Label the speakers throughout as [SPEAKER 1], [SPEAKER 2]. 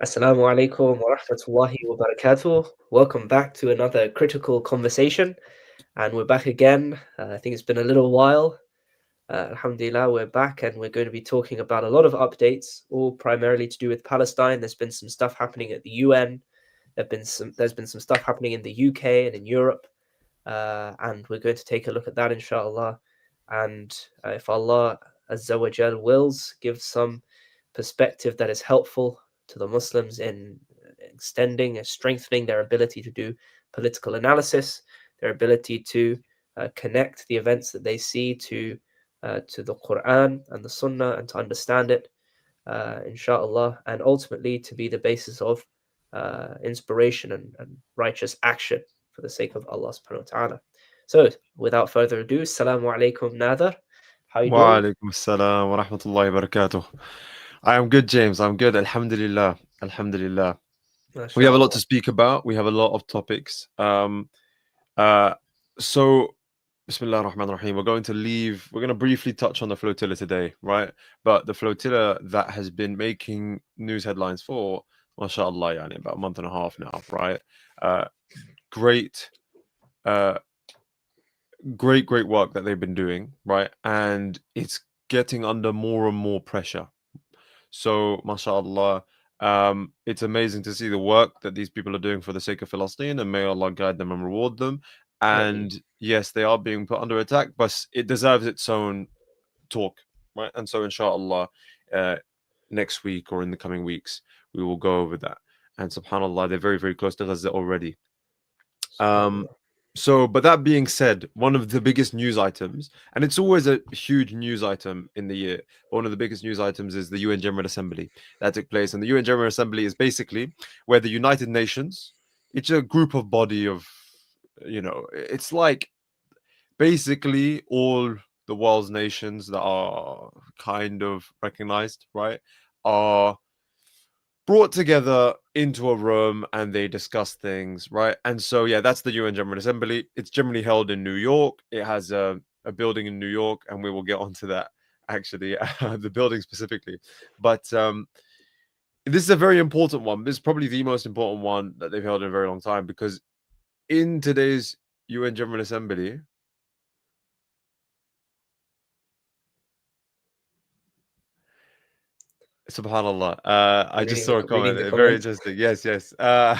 [SPEAKER 1] Assalamu alaikum wa rahmatullahi wa barakatuh. Welcome back to another critical conversation. And we're back again. I think it's been a little while. Alhamdulillah, we're back and we're going to be talking about a lot of updates, all primarily to do with Palestine. There's been some stuff happening at the UN. There's been some stuff happening in the UK and in Europe. And we're going to take a look at that, inshallah. And if Allah Azza wa Jal wills, give some perspective that is helpful to the Muslims in extending and strengthening their ability to do political analysis, their ability to connect the events that they see to the Quran and the Sunnah and to understand it, inshallah, and ultimately to be the basis of inspiration and righteous action for the sake of Allah subhanahu wa ta'ala. So, without further ado, Assalamu alaikum, Nathir. How are you
[SPEAKER 2] Wa
[SPEAKER 1] doing?
[SPEAKER 2] alaikum assalam wa rahmatullahi wa barakatuh. I am good, James. I'm good. Alhamdulillah. Alhamdulillah. We have a lot
[SPEAKER 1] MashaAllah.
[SPEAKER 2] to speak about. We have a lot of topics. So Bismillah ar-Rahman ar-Rahim. We're going to briefly touch on the flotilla today, right? But the flotilla that has been making news headlines for, mashallah, yani, about a month and a half now, right? Great work that they've been doing, right? And it's getting under more and more pressure. So, mashallah, it's amazing to see the work that these people are doing for the sake of Palestine, and may Allah guide them and reward them. And yes, they are being put under attack, but it deserves its own talk, right? And so, inshallah, next week or in the coming weeks, we will go over that. And subhanallah, they're very, very close to Gaza already. So, but that being said, one of the biggest news items, and it's always a huge news item in the year, but one of the biggest news items is the UN General Assembly that took place. And the UN General Assembly is basically where the United Nations, it's a group of body of, it's like basically all the world's nations that are kind of recognized, right, are brought together into a room and they discuss things, right? And so, yeah, that's the UN General Assembly. It's generally held in New York. It has a building in New York, and we will get onto that actually, the building specifically. But this is a very important one. This is probably the most important one that they've held in a very long time, because in today's UN General Assembly, Subhanallah. I just saw a
[SPEAKER 1] Reading
[SPEAKER 2] comment.
[SPEAKER 1] the
[SPEAKER 2] Very
[SPEAKER 1] comments.
[SPEAKER 2] interesting. Yes, yes. Yeah,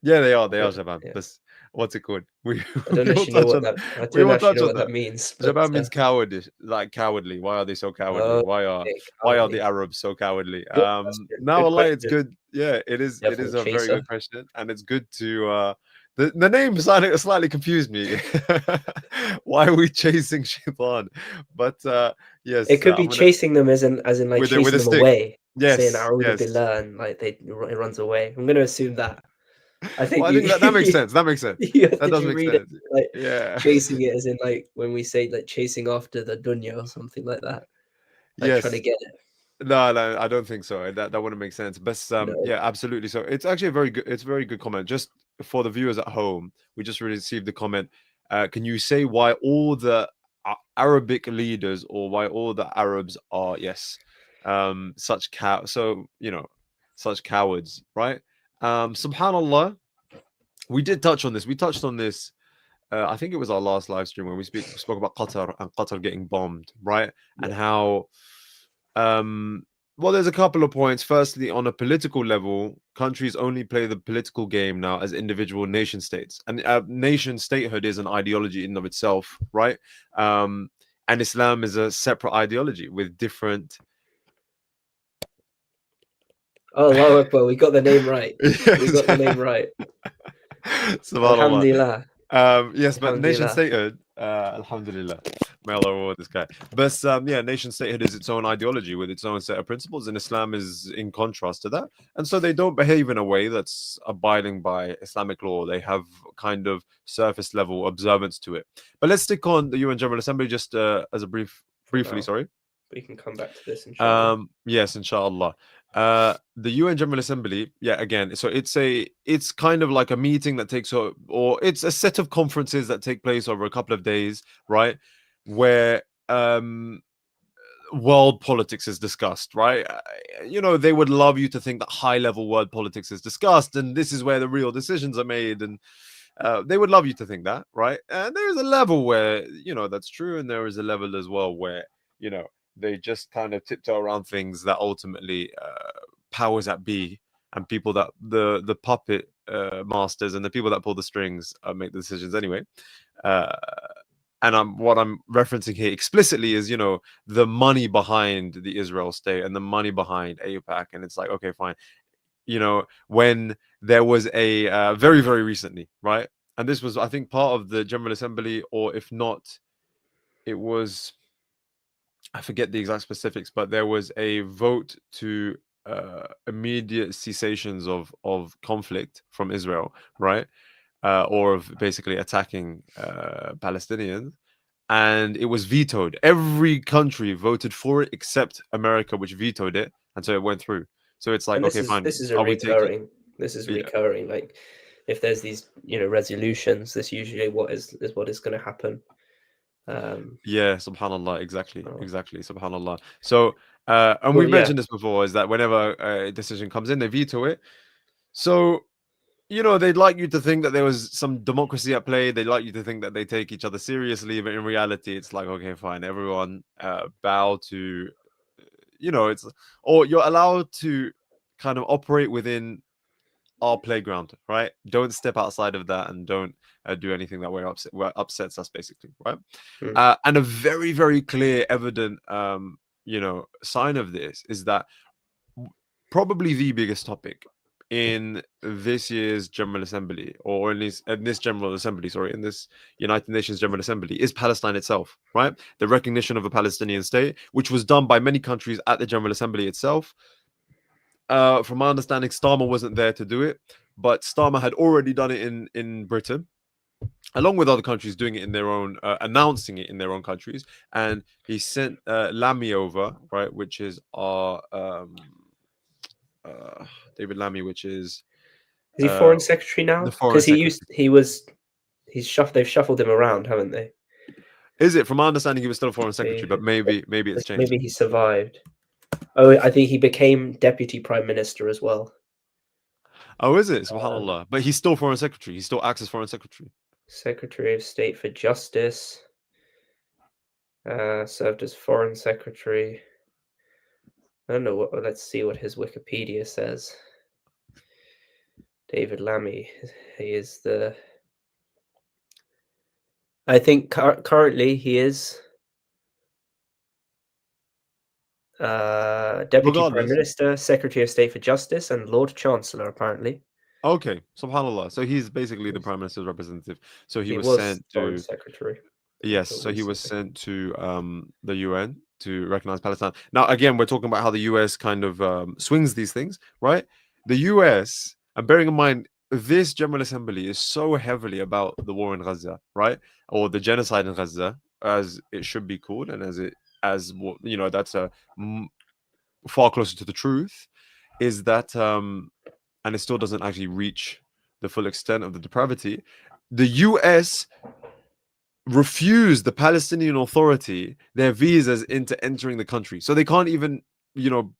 [SPEAKER 2] they are. They are
[SPEAKER 1] Okay,
[SPEAKER 2] Shaban.
[SPEAKER 1] yeah.
[SPEAKER 2] This, what's it called? We
[SPEAKER 1] I don't
[SPEAKER 2] we will
[SPEAKER 1] actually know
[SPEAKER 2] touch
[SPEAKER 1] what
[SPEAKER 2] on.
[SPEAKER 1] that. I
[SPEAKER 2] We
[SPEAKER 1] don't
[SPEAKER 2] will
[SPEAKER 1] actually
[SPEAKER 2] touch
[SPEAKER 1] know
[SPEAKER 2] on
[SPEAKER 1] what
[SPEAKER 2] that.
[SPEAKER 1] that means, but
[SPEAKER 2] Shaban means cowardice, like cowardly. Why are they so cowardly?
[SPEAKER 1] okay,
[SPEAKER 2] Why are the
[SPEAKER 1] cowardly.
[SPEAKER 2] Arabs so cowardly?
[SPEAKER 1] Good question.
[SPEAKER 2] Now
[SPEAKER 1] Good
[SPEAKER 2] Allah, it's
[SPEAKER 1] question.
[SPEAKER 2] good. Yeah, it is. It is
[SPEAKER 1] Definitely
[SPEAKER 2] a very good
[SPEAKER 1] chaser.
[SPEAKER 2] question, and it's good to. The name slightly confused me. Why are we chasing Shaitan? But
[SPEAKER 1] It
[SPEAKER 2] yes,
[SPEAKER 1] could be
[SPEAKER 2] I'm gonna
[SPEAKER 1] chasing them as in like
[SPEAKER 2] with
[SPEAKER 1] chasing
[SPEAKER 2] a
[SPEAKER 1] them
[SPEAKER 2] stick.
[SPEAKER 1] away, saying
[SPEAKER 2] Yes,
[SPEAKER 1] "A'udhu
[SPEAKER 2] yes.
[SPEAKER 1] billah" and like it runs away. I'm gonna assume that. I think
[SPEAKER 2] Well, I
[SPEAKER 1] you
[SPEAKER 2] think that makes sense. That makes sense.
[SPEAKER 1] you have
[SPEAKER 2] That
[SPEAKER 1] to
[SPEAKER 2] does
[SPEAKER 1] just
[SPEAKER 2] make
[SPEAKER 1] read it
[SPEAKER 2] sense.
[SPEAKER 1] like
[SPEAKER 2] Yeah.
[SPEAKER 1] chasing it as in like when we say like chasing after the dunya or something like that, like trying to
[SPEAKER 2] Yes.
[SPEAKER 1] get it.
[SPEAKER 2] No, no, I don't think so. That wouldn't make sense. But
[SPEAKER 1] No.
[SPEAKER 2] yeah, absolutely. So it's actually a very good. It's a very good comment. Just for the viewers at home, we just received the comment. Can you say why all the Arabic leaders, or why all the Arabs are, yes, such such cowards, right? Subhanallah. We did touch on this. We touched on this. I think it was our last live stream when we spoke about Qatar and Qatar getting bombed, right? And
[SPEAKER 1] Yeah.
[SPEAKER 2] how, well, there's a couple of points. Firstly, on a political level, countries only play the political game now as individual nation states, and nation statehood is an ideology in and of itself, right? And Islam is a separate ideology with different.
[SPEAKER 1] Oh, Allahu Akbar, we got the name right. We
[SPEAKER 2] Yes.
[SPEAKER 1] got the name right.
[SPEAKER 2] Subhanallah.
[SPEAKER 1] Alhamdulillah.
[SPEAKER 2] Yes, but nation
[SPEAKER 1] Alhamdulillah.
[SPEAKER 2] statehood, Alhamdulillah, may Allah reward this guy. But yeah, nation statehood is its own ideology with its own set of principles, and Islam is in contrast to that. And so they don't behave in a way that's abiding by Islamic law. They have kind of surface level observance to it. But let's stick on the UN General Assembly just as a
[SPEAKER 1] For
[SPEAKER 2] briefly,
[SPEAKER 1] now.
[SPEAKER 2] sorry.
[SPEAKER 1] We can come back to this, inshallah.
[SPEAKER 2] Yes, inshallah. The UN General Assembly, yeah, again, so it's kind of like a meeting that or it's a set of conferences that take place over a couple of days, right? Where world politics is discussed, right? They would love you to think that high-level world politics is discussed, and this is where the real decisions are made, and they would love you to think that, right? And there is a level where that's true, and there is a level as well where they just kind of tiptoe around things that ultimately powers that be and people that the puppet masters and the people that pull the strings make the decisions anyway. Uh, and what I'm referencing here explicitly is, the money behind the Israel state and the money behind AIPAC. And it's like, okay, fine. When there was a very, very recently, right? And this was, I think, part of the General Assembly, or if not, it was, I forget the exact specifics, but there was a vote to immediate cessations of conflict from Israel, right? Or of basically attacking Palestinians. And it was vetoed. Every country voted for it except America, which vetoed it, and so it went through. So it's like,
[SPEAKER 1] And
[SPEAKER 2] okay, fine.
[SPEAKER 1] this is a
[SPEAKER 2] Are we taking?
[SPEAKER 1] recurring. This is
[SPEAKER 2] Yeah,
[SPEAKER 1] recurring. Like if there's these resolutions, this usually what is what is going to happen.
[SPEAKER 2] yeah. Subhanallah. Exactly.
[SPEAKER 1] Oh,
[SPEAKER 2] Exactly. Subhanallah. So, and
[SPEAKER 1] well,
[SPEAKER 2] we've
[SPEAKER 1] yeah,
[SPEAKER 2] mentioned this before, is that whenever a decision comes in, they veto it. So they'd like you to think that there was some democracy at play. They'd like you to think that they take each other seriously, but in reality, it's like, okay, fine, everyone bow to, it's, or you're allowed to kind of operate within our playground, right? Don't step outside of that and don't do anything that upsets us, basically, right?
[SPEAKER 1] mm.
[SPEAKER 2] And a very, very clear, evident, sign of this is that probably the biggest topic in this year's General Assembly, or in this General Assembly, sorry, in this United Nations General Assembly, is Palestine itself, right? The recognition of a Palestinian state, which was done by many countries at the General Assembly itself. From my understanding, Starmer wasn't there to do it, but Starmer had already done it in Britain, along with other countries doing it in their own, announcing it in their own countries. And he sent Lamy over, right, which is our David Lammy, which is
[SPEAKER 1] Is he
[SPEAKER 2] uh,
[SPEAKER 1] foreign secretary
[SPEAKER 2] the
[SPEAKER 1] now?
[SPEAKER 2] foreign
[SPEAKER 1] Because
[SPEAKER 2] secretary.
[SPEAKER 1] they've shuffled him around, haven't they?
[SPEAKER 2] Is it? From my understanding, he was still foreign secretary, but
[SPEAKER 1] David,
[SPEAKER 2] maybe it's changed.
[SPEAKER 1] maybe he survived. Oh, I think he became deputy prime minister as well.
[SPEAKER 2] Oh, is it?
[SPEAKER 1] Um,
[SPEAKER 2] Subhanallah. But he's still foreign secretary. He still acts as foreign secretary.
[SPEAKER 1] Secretary of State for Justice. Served as foreign secretary. I don't know what. Let's see what his Wikipedia says. David Lammy. He is the. I think currently he is Deputy Prime
[SPEAKER 2] Regardless.
[SPEAKER 1] Minister, Secretary of State for Justice, and Lord Chancellor. Apparently,
[SPEAKER 2] Okay, Subhanallah. So he's basically the prime minister's representative. So he
[SPEAKER 1] he
[SPEAKER 2] was
[SPEAKER 1] was
[SPEAKER 2] sent
[SPEAKER 1] Foreign
[SPEAKER 2] to
[SPEAKER 1] Secretary
[SPEAKER 2] Yes,
[SPEAKER 1] until
[SPEAKER 2] so he was
[SPEAKER 1] recently.
[SPEAKER 2] sent to the UN to recognize Palestine. Now, again, we're talking about how the US kind of swings these things, right? The US, and bearing in mind, this General Assembly is so heavily about the war in Gaza, right? Or the genocide in Gaza, as it should be called, and that's far closer to the truth, is that, and it still doesn't actually reach the full extent of the depravity. The US refuse the Palestinian Authority their visas into entering the country. So they can't even,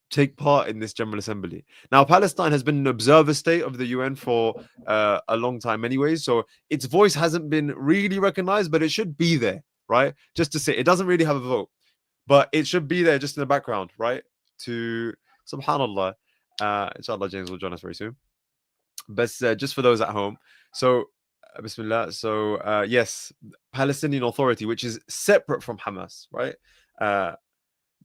[SPEAKER 2] take part in this General Assembly. Now, Palestine has been an observer state of the UN for a long time, anyways. So its voice hasn't been really recognized, but it should be there, right? Just to say, it doesn't really have a vote, but it should be there just in the background, right? To Subhanallah. Inshallah, James will join us very soon. But just for those at home, so Bismillah. So yes, Palestinian Authority, which is separate from Hamas, right?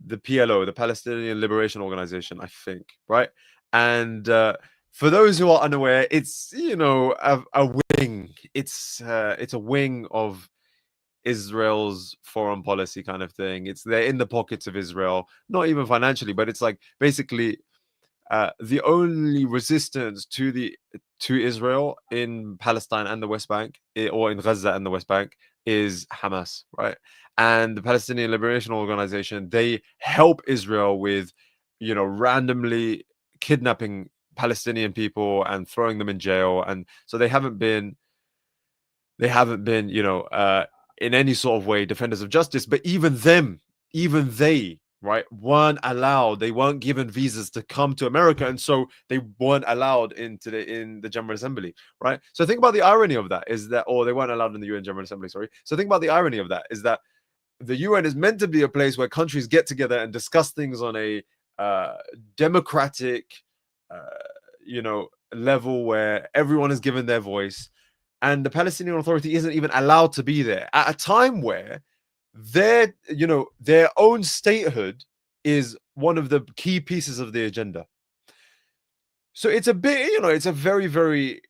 [SPEAKER 2] The PLO, the Palestinian Liberation Organization, I think, right? And for those who are unaware, it's a wing. It's a wing of Israel's foreign policy kind of thing. They're in the pockets of Israel, not even financially, but it's like basically the only resistance to Israel in Palestine and the West Bank, or in Gaza and the West Bank, is Hamas, right? And the Palestinian Liberation Organization, they help Israel with, randomly kidnapping Palestinian people and throwing them in jail, and so they haven't been, in any sort of way defenders of justice. But even they right, weren't allowed. They weren't given visas to come to America, and so they weren't allowed in the General Assembly, right? So think about the irony of that is that, or they weren't allowed in the UN General Assembly. Sorry. So think about the irony of that is that the UN is meant to be a place where countries get together and discuss things on a democratic, uh, level where everyone is given their voice, and the Palestinian Authority isn't even allowed to be there at a time where their own statehood is one of the key pieces of the agenda. So it's a bit, it's a very, very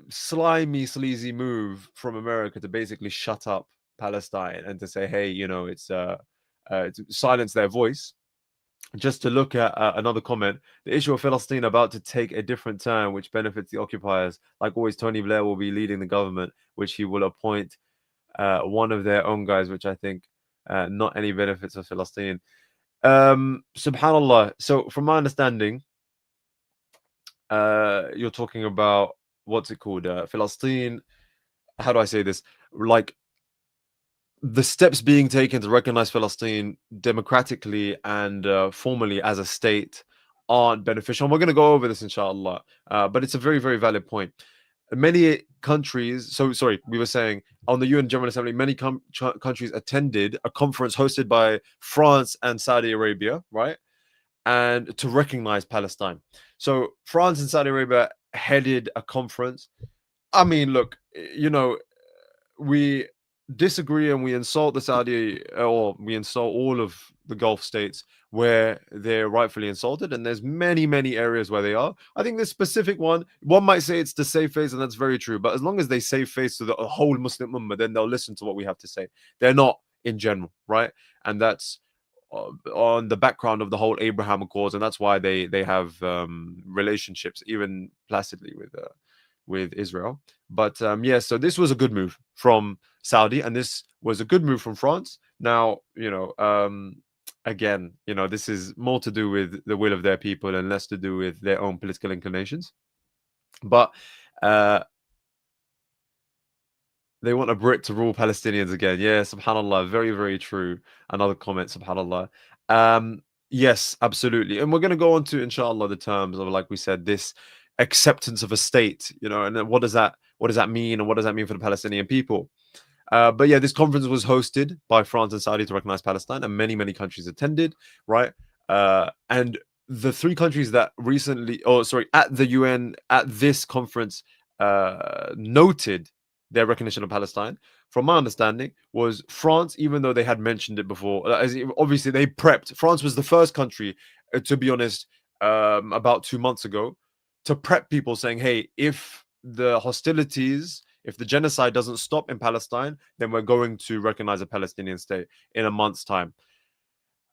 [SPEAKER 2] slimy, sleazy move from America to basically shut up Palestine and to say, hey, it's to silence their voice. Just to look at another comment, the issue of Palestine about to take a different turn, which benefits the occupiers. Like always, Tony Blair will be leading the government, which he will appoint one of their own guys, which I think not any benefits of Palestine. Subhanallah. So, from my understanding, you're talking about what's it called? Palestine. How do I say this? Like the steps being taken to recognize Palestine democratically and formally as a state aren't beneficial. And we're going to go over this, inshallah. But it's a very, very valid point. Many countries, so sorry, we were saying on the UN General Assembly, many countries attended a conference hosted by France and Saudi Arabia, right? And to recognize Palestine. So France and Saudi Arabia headed a conference. I mean, look, we disagree and we insult the Saudi, or we insult all of the Gulf states where they're rightfully insulted, and there's many areas where they are. I think this specific one might say it's to save face, and that's very true, but as long as they save face to the whole Muslim ummah, then they'll listen to what we have to say. They're not in general, right? And that's on the background of the whole Abraham Accords, and that's why they have relationships even placidly with Israel. But yeah, so this was a good move from Saudi, and this was a good move from France. Now, again, this is more to do with the will of their people and less to do with their own political inclinations. But they want a Brit to rule Palestinians again. Yeah, subhanallah, very, very true. Another comment, subhanallah. Yes, absolutely. And we're going to go on to, inshallah, the terms of, like we said, this acceptance of a state, and then what does that mean, and what does that mean for the Palestinian people? But yeah, this conference was hosted by France and Saudi to recognize Palestine, and many countries attended, right? And the three countries that at the UN at this conference noted their recognition of Palestine, from my understanding, was France, even though they had mentioned it before. Obviously, they prepped. France was the first country, to be honest, about 2 months ago, to prep people, saying, hey, if the hostilities, if the genocide doesn't stop in Palestine, then we're going to recognize a Palestinian state in a month's time,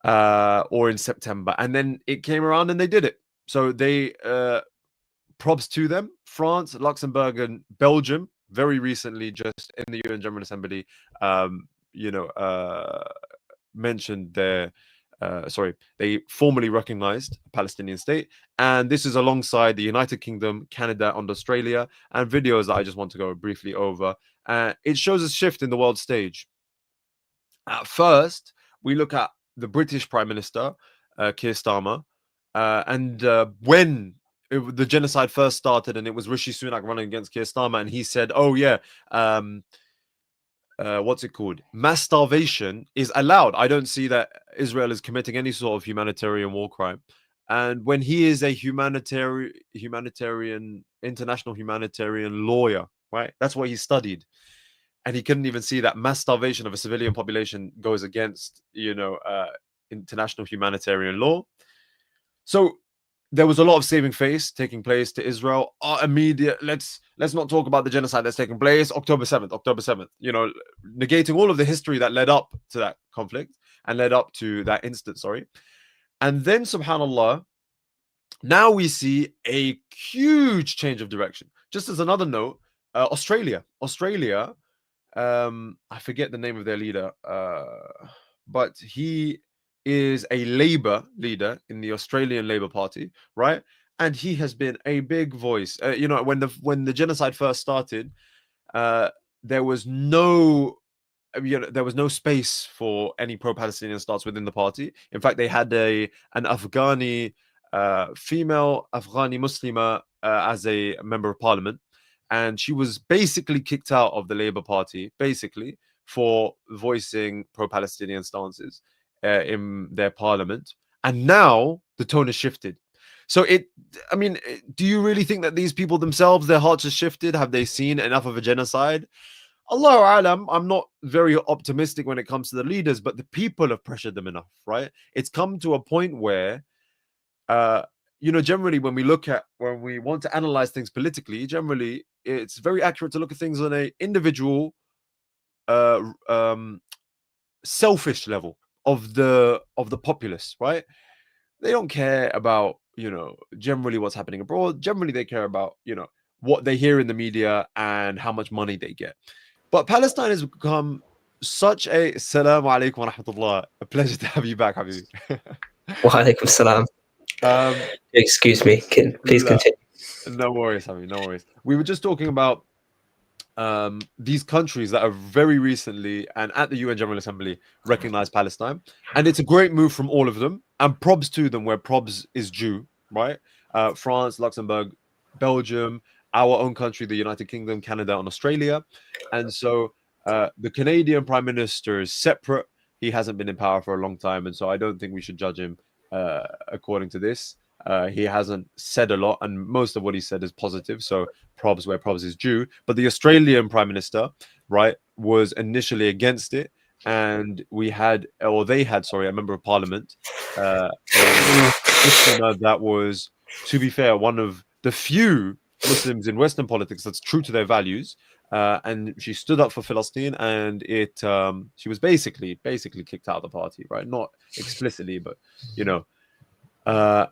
[SPEAKER 2] or in September. And then it came around and they did it. So they, props to them. France, Luxembourg, and Belgium very recently, just in the UN General Assembly, mentioned their they formally recognized a Palestinian state. And this is alongside the United Kingdom, Canada, and Australia, and videos that I just want to go briefly over. It shows a shift in the world stage. At first, we look at the British Prime Minister, Keir Starmer, and when the genocide first started, and it was Rishi Sunak running against Keir Starmer, and he said, oh yeah, what's it called? Mass starvation is allowed. I don't see that Israel is committing any sort of humanitarian war crime. And when he is a international humanitarian lawyer, right? That's what he studied. And he couldn't even see that mass starvation of a civilian population goes against, international humanitarian law. So there was a lot of saving face taking place to Israel. Let's not talk about the genocide that's taking place. October 7th, negating all of the history that led up to that conflict and led up to that instance, And then, subhanAllah, now we see a huge change of direction. Just as another note, Australia, I forget the name of their leader, but he is a Labour leader in the Australian Labour Party, right? And he has been a big voice. When the genocide first started, there was no there was no space for any pro-Palestinian stance within the party. In fact, they had an Afghani female Afghani Muslima as a member of parliament, and she was basically kicked out of the Labour Party, basically for voicing pro-Palestinian stances in their parliament. And now the tone has shifted. So do you really think that these people themselves, their hearts have shifted? Have they seen enough of a genocide? Allahu Alam, I'm not very optimistic when it comes to the leaders, but the people have pressured them enough, right? It's come to a point where, generally when we want to analyze things politically, generally it's very accurate to look at things on a individual, selfish level of the populace, right? They don't care about, generally what's happening abroad. Generally, they care about, what they hear in the media and how much money they get. But Palestine has become such a Assalamu alaikum wa rahmatullah. A pleasure to have you back, Habibi.
[SPEAKER 1] Wa alaikum salam. Excuse me. Please continue.
[SPEAKER 2] No worries, Habibi. No worries. We were just talking about these countries that have very recently and at the UN General Assembly recognized Palestine, and it's a great move from all of them, and probs to them where probs is due, right? France, Luxembourg, Belgium, our own country, the United Kingdom, Canada, and Australia. And so the Canadian Prime Minister is separate. He hasn't been in power for a long time, and so I don't think we should judge him according to this. He hasn't said a lot, and most of what he said is positive. So probs where probs is due. But the Australian Prime Minister, right, was initially against it, and they had, a member of Parliament, a listener that was, to be fair, one of the few Muslims in Western politics that's true to their values. And she stood up for Palestine, and she was basically kicked out of the party, right? Not explicitly, but now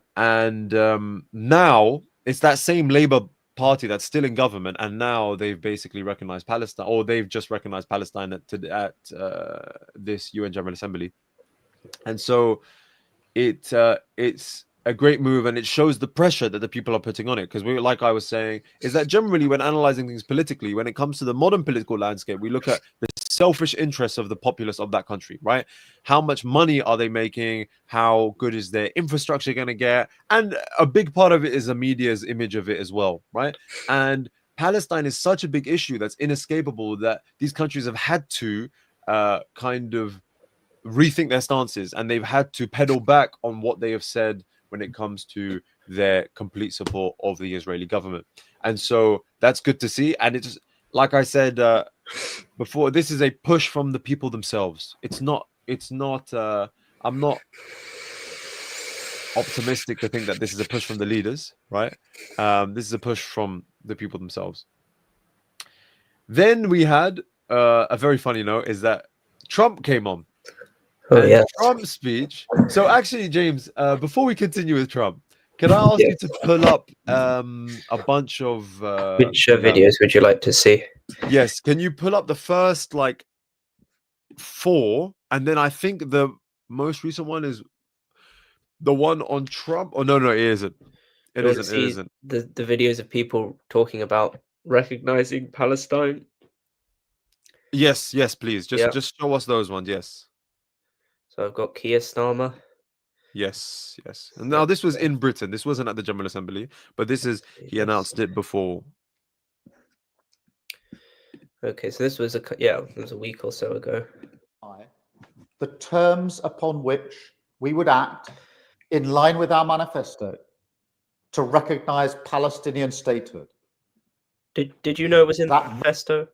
[SPEAKER 2] it's that same Labour Party that's still in government, and now they've basically recognized Palestine, or they've just recognized Palestine at this UN General Assembly. And so it's a great move, and it shows the pressure that the people are putting on it. Because like I was saying, is that generally when analyzing things politically, when it comes to the modern political landscape, we look at the selfish interests of the populace of that country, right? How much money are they making? How good is their infrastructure going to get? And a big part of it is the media's image of it as well, right? And Palestine is such a big issue that's inescapable that these countries have had to kind of rethink their stances, and they've had to pedal back on what they have said when it comes to their complete support of the Israeli government. And so that's good to see. And it's, like I said before, this is a push from the people themselves. I'm not optimistic to think that this is a push from the leaders, right? This is a push from the people themselves. Then we had a very funny note, is that Trump came on. Trump's speech. So actually, James, before we continue with Trump, can I ask you to pull up a bunch of
[SPEAKER 1] which videos would you like to see?
[SPEAKER 2] Yes, can you pull up the first 4, and then I think the most recent one is the one on Trump. Oh no, it isn't. It isn't.
[SPEAKER 1] The videos of people talking about recognizing Palestine.
[SPEAKER 2] Yes, please. Just show us those ones. Yes.
[SPEAKER 1] So I've got Keir Starmer.
[SPEAKER 2] Yes. And now this was in Britain. This wasn't at the General Assembly, but he announced it before.
[SPEAKER 1] Okay, so this was it was a week or so ago.
[SPEAKER 3] The terms upon which we would act in line with our manifesto to recognize Palestinian statehood.
[SPEAKER 1] Did you know it was in the manifesto?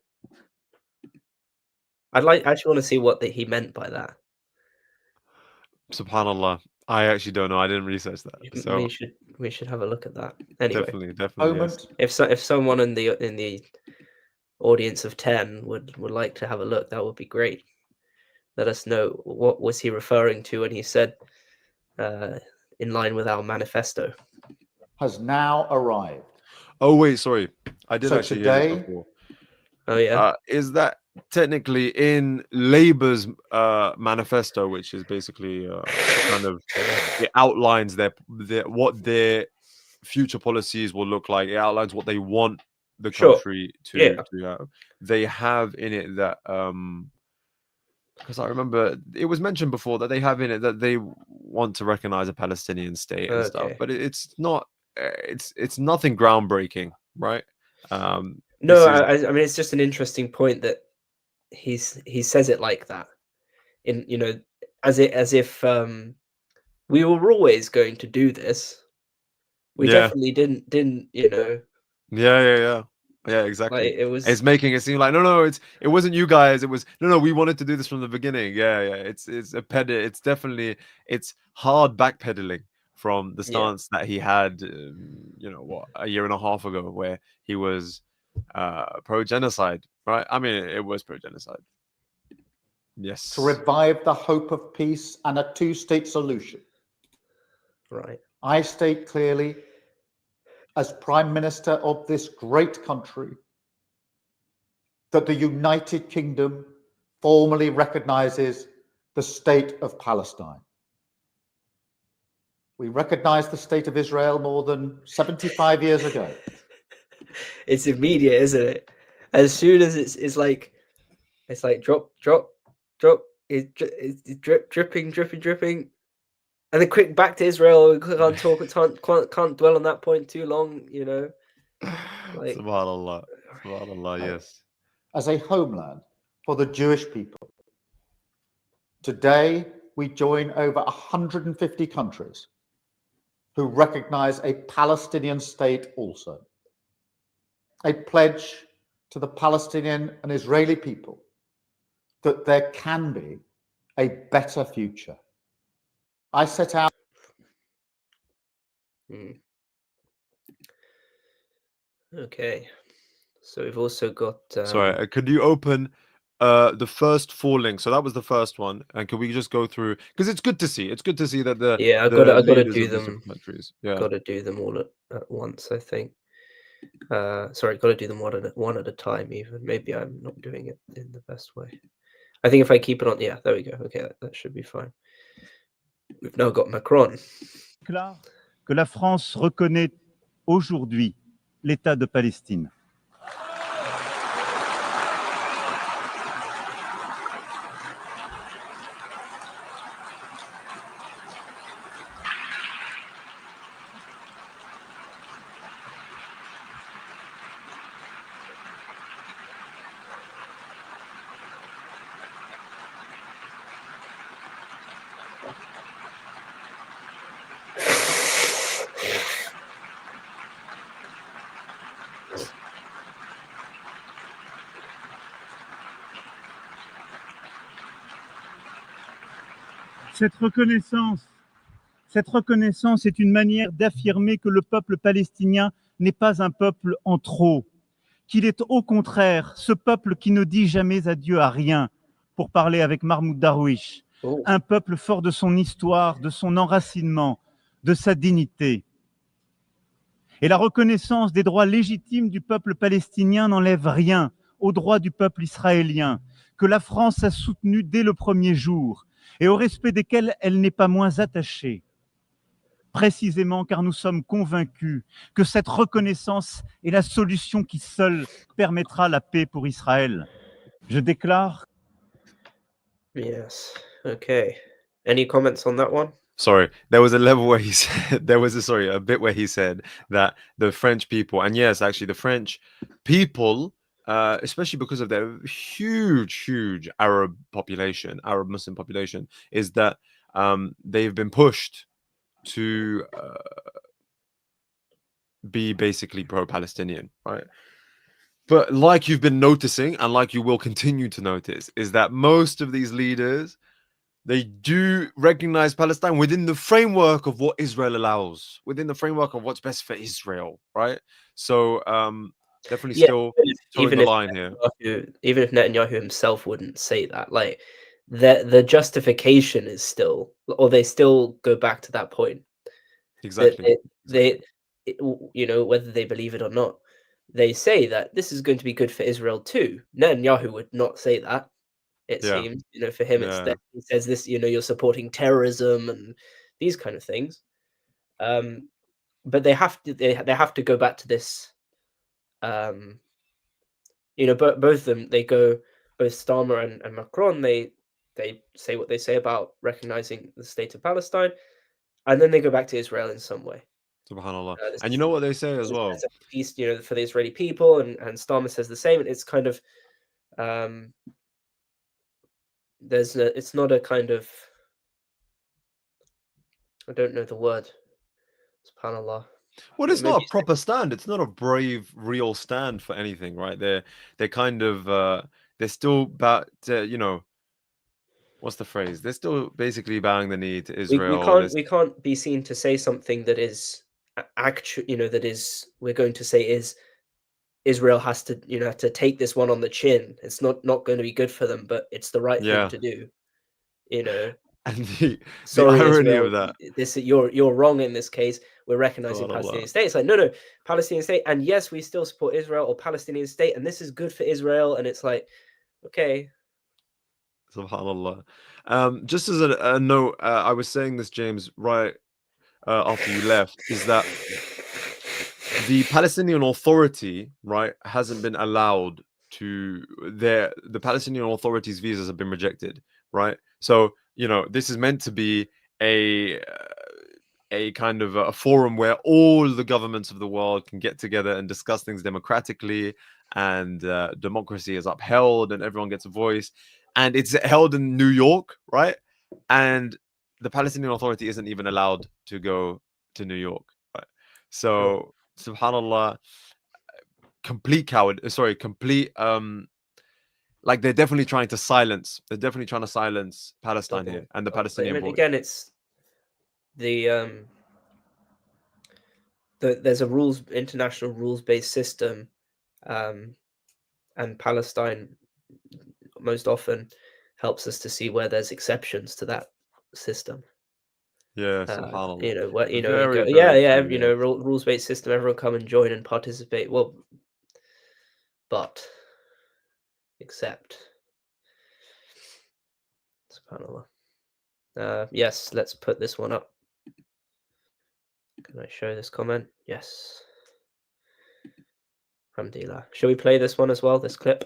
[SPEAKER 1] I actually want to see what he meant by that.
[SPEAKER 2] Subhanallah, I actually don't know. I didn't research that. So
[SPEAKER 1] we should have a look at that. Anyway,
[SPEAKER 2] definitely. Yes.
[SPEAKER 1] If someone in the audience of 10 would like to have a look, that would be great. Let us know what was he referring to when he said in line with our manifesto.
[SPEAKER 3] Has now arrived.
[SPEAKER 2] Oh wait, sorry, I did actually
[SPEAKER 3] today.
[SPEAKER 2] Hear this before.
[SPEAKER 1] Oh yeah.
[SPEAKER 2] Is that technically in Labour's manifesto, which is basically kind of, it outlines what their future policies will look like. It outlines what they want the country to have. They have in it that because I remember it was mentioned before that they have in it that they want to recognize a Palestinian state and stuff,
[SPEAKER 1] Okay.
[SPEAKER 2] but it's not. It's nothing groundbreaking, right?
[SPEAKER 1] No,
[SPEAKER 2] This is
[SPEAKER 1] I mean it's just an interesting point that he says it like that, in as if we were always going to do this. We
[SPEAKER 2] yeah,
[SPEAKER 1] definitely didn't
[SPEAKER 2] yeah, exactly.
[SPEAKER 1] like it was.
[SPEAKER 2] It's making it seem like no, it wasn't you guys. It was no, we wanted to do this from the beginning. Yeah. It's It's definitely hard backpedaling from the
[SPEAKER 1] Yeah.
[SPEAKER 2] stance that he had, what, a year and a half ago, where he was pro genocide, right? I mean, it was pro genocide. Yes.
[SPEAKER 3] To revive the hope of peace and a two-state solution.
[SPEAKER 1] Right.
[SPEAKER 3] I state clearly, as Prime Minister of this great country, that the United Kingdom formally recognizes the state of Palestine. We recognized the state of Israel more than 75 years ago.
[SPEAKER 1] It's immediate, isn't it? As soon as it's like drop, it's dripping, and then quick back to Israel. We can't dwell on that point too long, Like,
[SPEAKER 2] Subhanallah. Subhanallah, yes.
[SPEAKER 3] As a homeland for the Jewish people, today we join over 150 countries who recognize a Palestinian state also. A pledge to the Palestinian and Israeli people that there can be a better future. I set out.
[SPEAKER 1] Okay, so we've also got.
[SPEAKER 2] Sorry, could you open the first 4 links? So that was the first one, and can we just go through, because it's good to see. It's good to see that the
[SPEAKER 1] I gotta
[SPEAKER 2] leaders
[SPEAKER 1] do
[SPEAKER 2] of these
[SPEAKER 1] them.
[SPEAKER 2] different countries. Yeah,
[SPEAKER 1] Gotta do them all at once, I think. Sorry, gotta do them one at a time. Even maybe I'm not doing it in the best way. I think if I keep it on, yeah, there we go. Okay, that should be fine. We've now got Macron.
[SPEAKER 4] Que la France reconnaît aujourd'hui l'État de Palestine. Cette reconnaissance est une manière d'affirmer que le peuple palestinien n'est pas un peuple en trop, qu'il est au contraire ce peuple qui ne dit jamais adieu à rien, pour parler avec Mahmoud Darwish, un peuple fort de son histoire, de son enracinement, de sa dignité. Et la reconnaissance des droits légitimes du peuple palestinien n'enlève rien aux droits du peuple israélien, que la France a soutenu dès le premier jour, et au respect desquels elle n'est pas moins attachée, précisément car nous sommes convaincus que cette reconnaissance est la solution qui seule permettra la paix pour Israël. Je déclare...
[SPEAKER 1] Yes. Okay. Any comments on that one?
[SPEAKER 2] Sorry, there was a level where he said a bit where he said that the French people, and yes, actually the French people, especially because of their huge Arab Muslim population, is that they've been pushed to be basically pro-Palestinian, right? But like you've been noticing, and like you will continue to notice, is that most of these leaders, they do recognize Palestine within the framework of what Israel allows, within the framework of what's best for Israel, right? So definitely still towing the line here.
[SPEAKER 1] Even if Netanyahu himself wouldn't say that, like the justification is still, or they still go back to that point.
[SPEAKER 2] Exactly.
[SPEAKER 1] They whether they believe it or not, they say that this is going to be good for Israel too. Netanyahu would not say that. It seems, for him, it's that he says this, you're supporting terrorism and these kind of things. But they have to go back to this. Both of them, they go, both Starmer and Macron, they they say what they say about recognizing the state of Palestine, and then they go back to Israel in some way.
[SPEAKER 2] Subhanallah.
[SPEAKER 1] This
[SPEAKER 2] And
[SPEAKER 1] is
[SPEAKER 2] you know what they say as well?
[SPEAKER 1] peace, for the Israeli people, and Starmer says the same. It's kind of it's not a kind of, I don't know the word. SubhanAllah.
[SPEAKER 2] Well, it's not a proper stand. It's not a brave, real stand for anything, right? They're kind of they're still about to, what's the phrase? They're still basically bowing the knee to Israel.
[SPEAKER 1] We can't be seen to say something that is actually, that is, we're going to say is Israel has to, to take this one on the chin. It's not going to be good for them, but it's the right thing to do.
[SPEAKER 2] And the
[SPEAKER 1] sorry,
[SPEAKER 2] irony
[SPEAKER 1] Israel,
[SPEAKER 2] of that.
[SPEAKER 1] You're wrong in this case. We're recognizing Palestinian state. It's like, no, Palestinian state, and yes, we still support Israel or Palestinian state, and this is good for Israel. And it's like, okay.
[SPEAKER 2] SubhanAllah. Just as a note, I was saying this, James, right after you left, is that the Palestinian Authority, right, hasn't been allowed to the Palestinian Authority's visas have been rejected, right? So, this is meant to be a kind of a forum where all the governments of the world can get together and discuss things democratically, and democracy is upheld and everyone gets a voice. And it's held in New York, right? And the Palestinian Authority isn't even allowed to go to New York, right? So, subhanallah, complete coward. Sorry, complete. Like they're definitely trying to silence. They're definitely trying to silence Palestine here and the Palestinian voice.
[SPEAKER 1] Again, it's there's a international rules-based system, and Palestine most often helps us to see where there's exceptions to that system.
[SPEAKER 2] Yeah, subhanallah.
[SPEAKER 1] Rules-based system, everyone come and join and participate. Well, but except, subhanallah. Yes, let's put this one up. Can I show this comment? Yes. Alhamdulillah. Shall we play this one as well, this clip?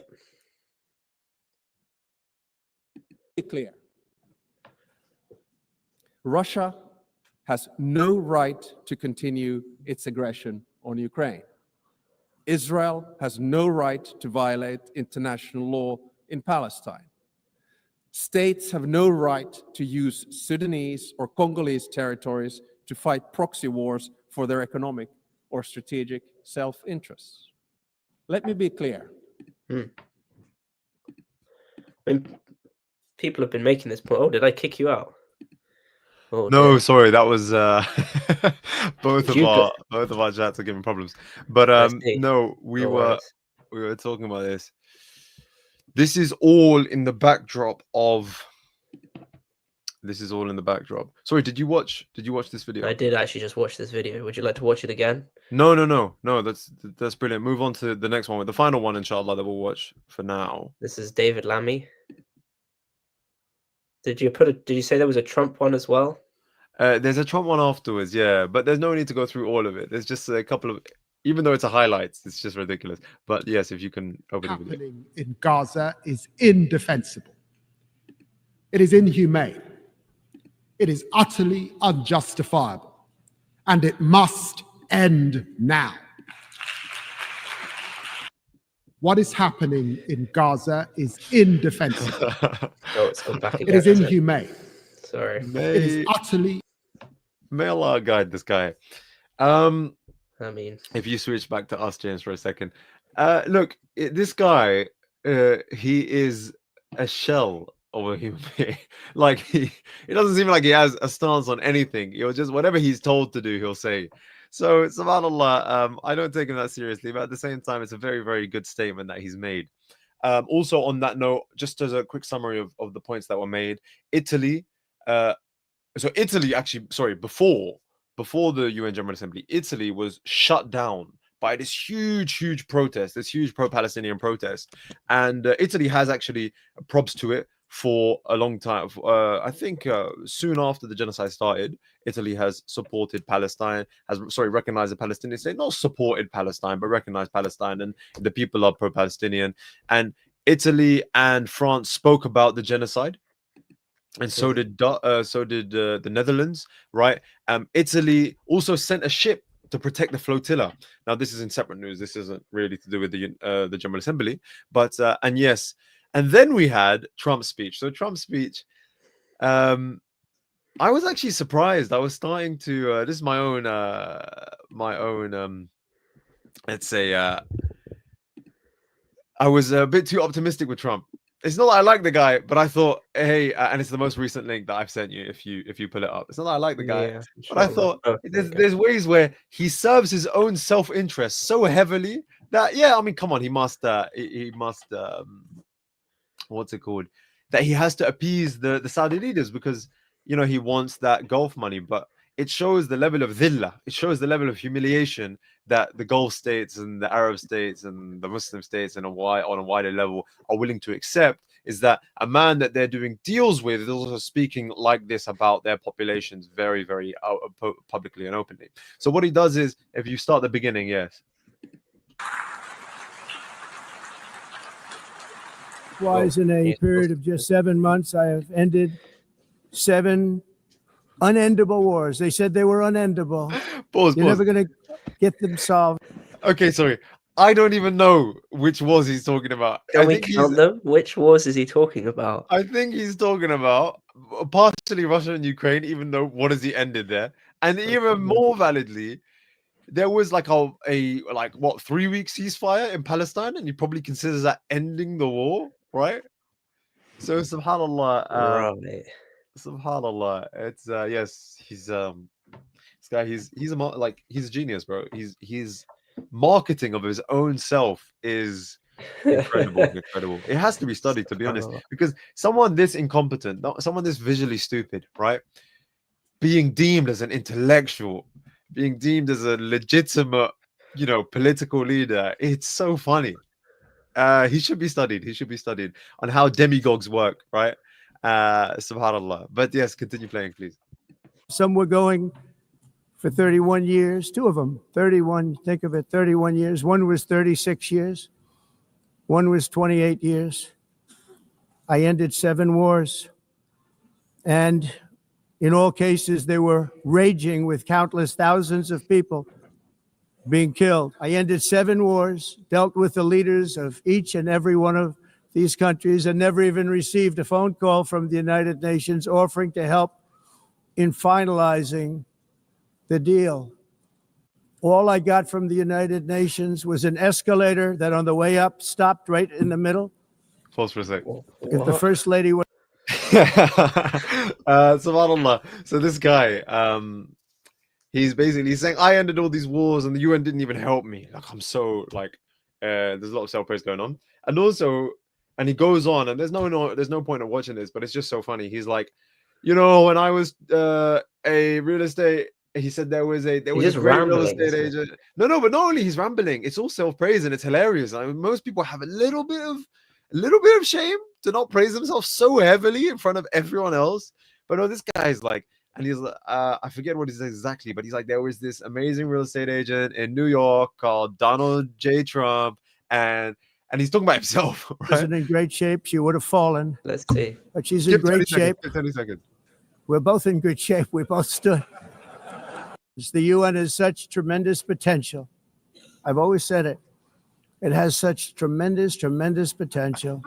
[SPEAKER 5] Clear. Russia has no right to continue its aggression on Ukraine. Israel has no right to violate international law in Palestine. States have no right to use Sudanese or Congolese territories to fight proxy wars for their economic or strategic self-interests. Let me be clear.
[SPEAKER 1] I mean, people have been making this point. Oh, did I kick you out?
[SPEAKER 2] Oh, no, sorry, that was both of our chats are giving problems. But no, we were talking about this. This is all in the backdrop of. This is all in the backdrop. Sorry, did you watch this video?
[SPEAKER 1] I did actually just watch this video. Would you like to watch it again?
[SPEAKER 2] No. That's brilliant. Move on to the next one, the final one, inshallah, that we'll watch for now.
[SPEAKER 1] This is David Lammy. Did you say there was a Trump one as well?
[SPEAKER 2] There's a Trump one afterwards, yeah, but there's no need to go through all of it. There's just a couple of, even though it's a highlights, it's just ridiculous. But yes, if you can open the video.
[SPEAKER 6] Happening in Gaza is indefensible. It is inhumane. It is utterly unjustifiable, and it must end now. What is happening in Gaza is indefensible.
[SPEAKER 1] Oh, it's gone back again.
[SPEAKER 6] It is inhumane.
[SPEAKER 1] Sorry.
[SPEAKER 6] It is utterly.
[SPEAKER 2] May Allah guide this guy.
[SPEAKER 1] I mean,
[SPEAKER 2] if you switch back to us, James, for a second. Look, this guy, he is a shell of a human being. Like he doesn't seem like he has a stance on anything. He'll just whatever he's told to do, he'll say. So subhanallah, I don't take him that seriously, but at the same time, it's a very, very good statement that he's made. Also, on that note, just as a quick summary of the points that were made, Italy. So Italy actually, sorry, before the UN General Assembly, Italy was shut down by this huge protest, this huge pro-Palestinian protest, and Italy has actually props to it for a long time. I think soon after the genocide started, Italy has supported Palestine, recognized the Palestinian state, not supported Palestine, but recognized Palestine, and the people are pro-Palestinian. And Italy and France spoke about the genocide, and so did the Netherlands, right? Italy also sent a ship to protect the flotilla. Now, this is in separate news. This isn't really to do with the General Assembly, but and yes, and then we had Trump's speech. So Trump's speech, I was actually surprised. I was starting to this is my own let's say I was a bit too optimistic with Trump. It's not that I like the guy, but I thought, hey, and it's the most recent link that I've sent you. If you pull it up, it's not that I like the guy,
[SPEAKER 1] Yeah,
[SPEAKER 2] but I
[SPEAKER 1] sure.
[SPEAKER 2] thought
[SPEAKER 1] Oh,
[SPEAKER 2] there's ways where he serves his own self-interest so heavily that I mean, come on, he must what's it called? That he has to appease the Saudi leaders because he wants that Gulf money, but it shows the level of dhillah. It shows the level of humiliation that the Gulf states and the Arab states and the Muslim states on a wider level are willing to accept, is that a man that they're doing deals with is also speaking like this about their populations very, very publicly and openly. So what he does is, if you start the beginning, yes.
[SPEAKER 7] Wise in a period of just 7 months, I have ended 7 unendable wars. They said they were unendable.
[SPEAKER 2] Pause.
[SPEAKER 7] You're never going to get them solved.
[SPEAKER 2] Okay, sorry. I don't even know which wars he's talking about.
[SPEAKER 1] Can we count them? Which wars is he talking about?
[SPEAKER 2] I think he's talking about partially Russia and Ukraine, even though what has he ended there? And even more validly, there was like a 3-week ceasefire in Palestine, and he probably considers that ending the war, right? So subhanallah,
[SPEAKER 1] Right.
[SPEAKER 2] subhanallah. It's yes, he's this guy, he's a genius, bro. He's marketing of his own self is incredible. Incredible. It has to be studied, to be honest, because someone this incompetent, someone this visually stupid, right, being deemed as an intellectual, being deemed as a legitimate, political leader, it's so funny. He should be studied. He should be studied on how demagogues work, right? Subhanallah. But yes, continue playing, please.
[SPEAKER 7] Some were going for 31 years, 2 of them, 31, think of it, 31 years. One was 36 years. One was 28 years. I ended 7 wars. And in all cases, they were raging with countless thousands of people being killed. I ended 7 wars, dealt with the leaders of each and every one of these countries, and never even received a phone call from the United Nations offering to help in finalizing the deal. All I got from the United Nations was an escalator that on the way up stopped right in the middle.
[SPEAKER 2] Pause for a sec.
[SPEAKER 7] If the first lady went
[SPEAKER 2] Subhanallah. So this guy, he's basically saying, I ended all these wars and the UN didn't even help me. Like, I'm so there's a lot of self-praise going on. And also, and he goes on, and there's no point in watching this, but it's just so funny. He's like, when I was a real estate, he said there was a great real estate agent. No, but not only he's rambling, it's all self-praise and it's hilarious. I mean, most people have a little bit of shame to not praise themselves so heavily in front of everyone else. But no, this guy's like, and he's I forget what he says exactly, but he's like, there was this amazing real estate agent in New York called Donald J. Trump, and he's talking about himself. Right?
[SPEAKER 7] Wasn't in great shape, she would have fallen.
[SPEAKER 1] Let's see.
[SPEAKER 7] But she's in great shape.
[SPEAKER 2] 20 seconds.
[SPEAKER 7] We're both in good shape. We both stood. The UN has such tremendous potential. I've always said it. It has such tremendous, tremendous potential,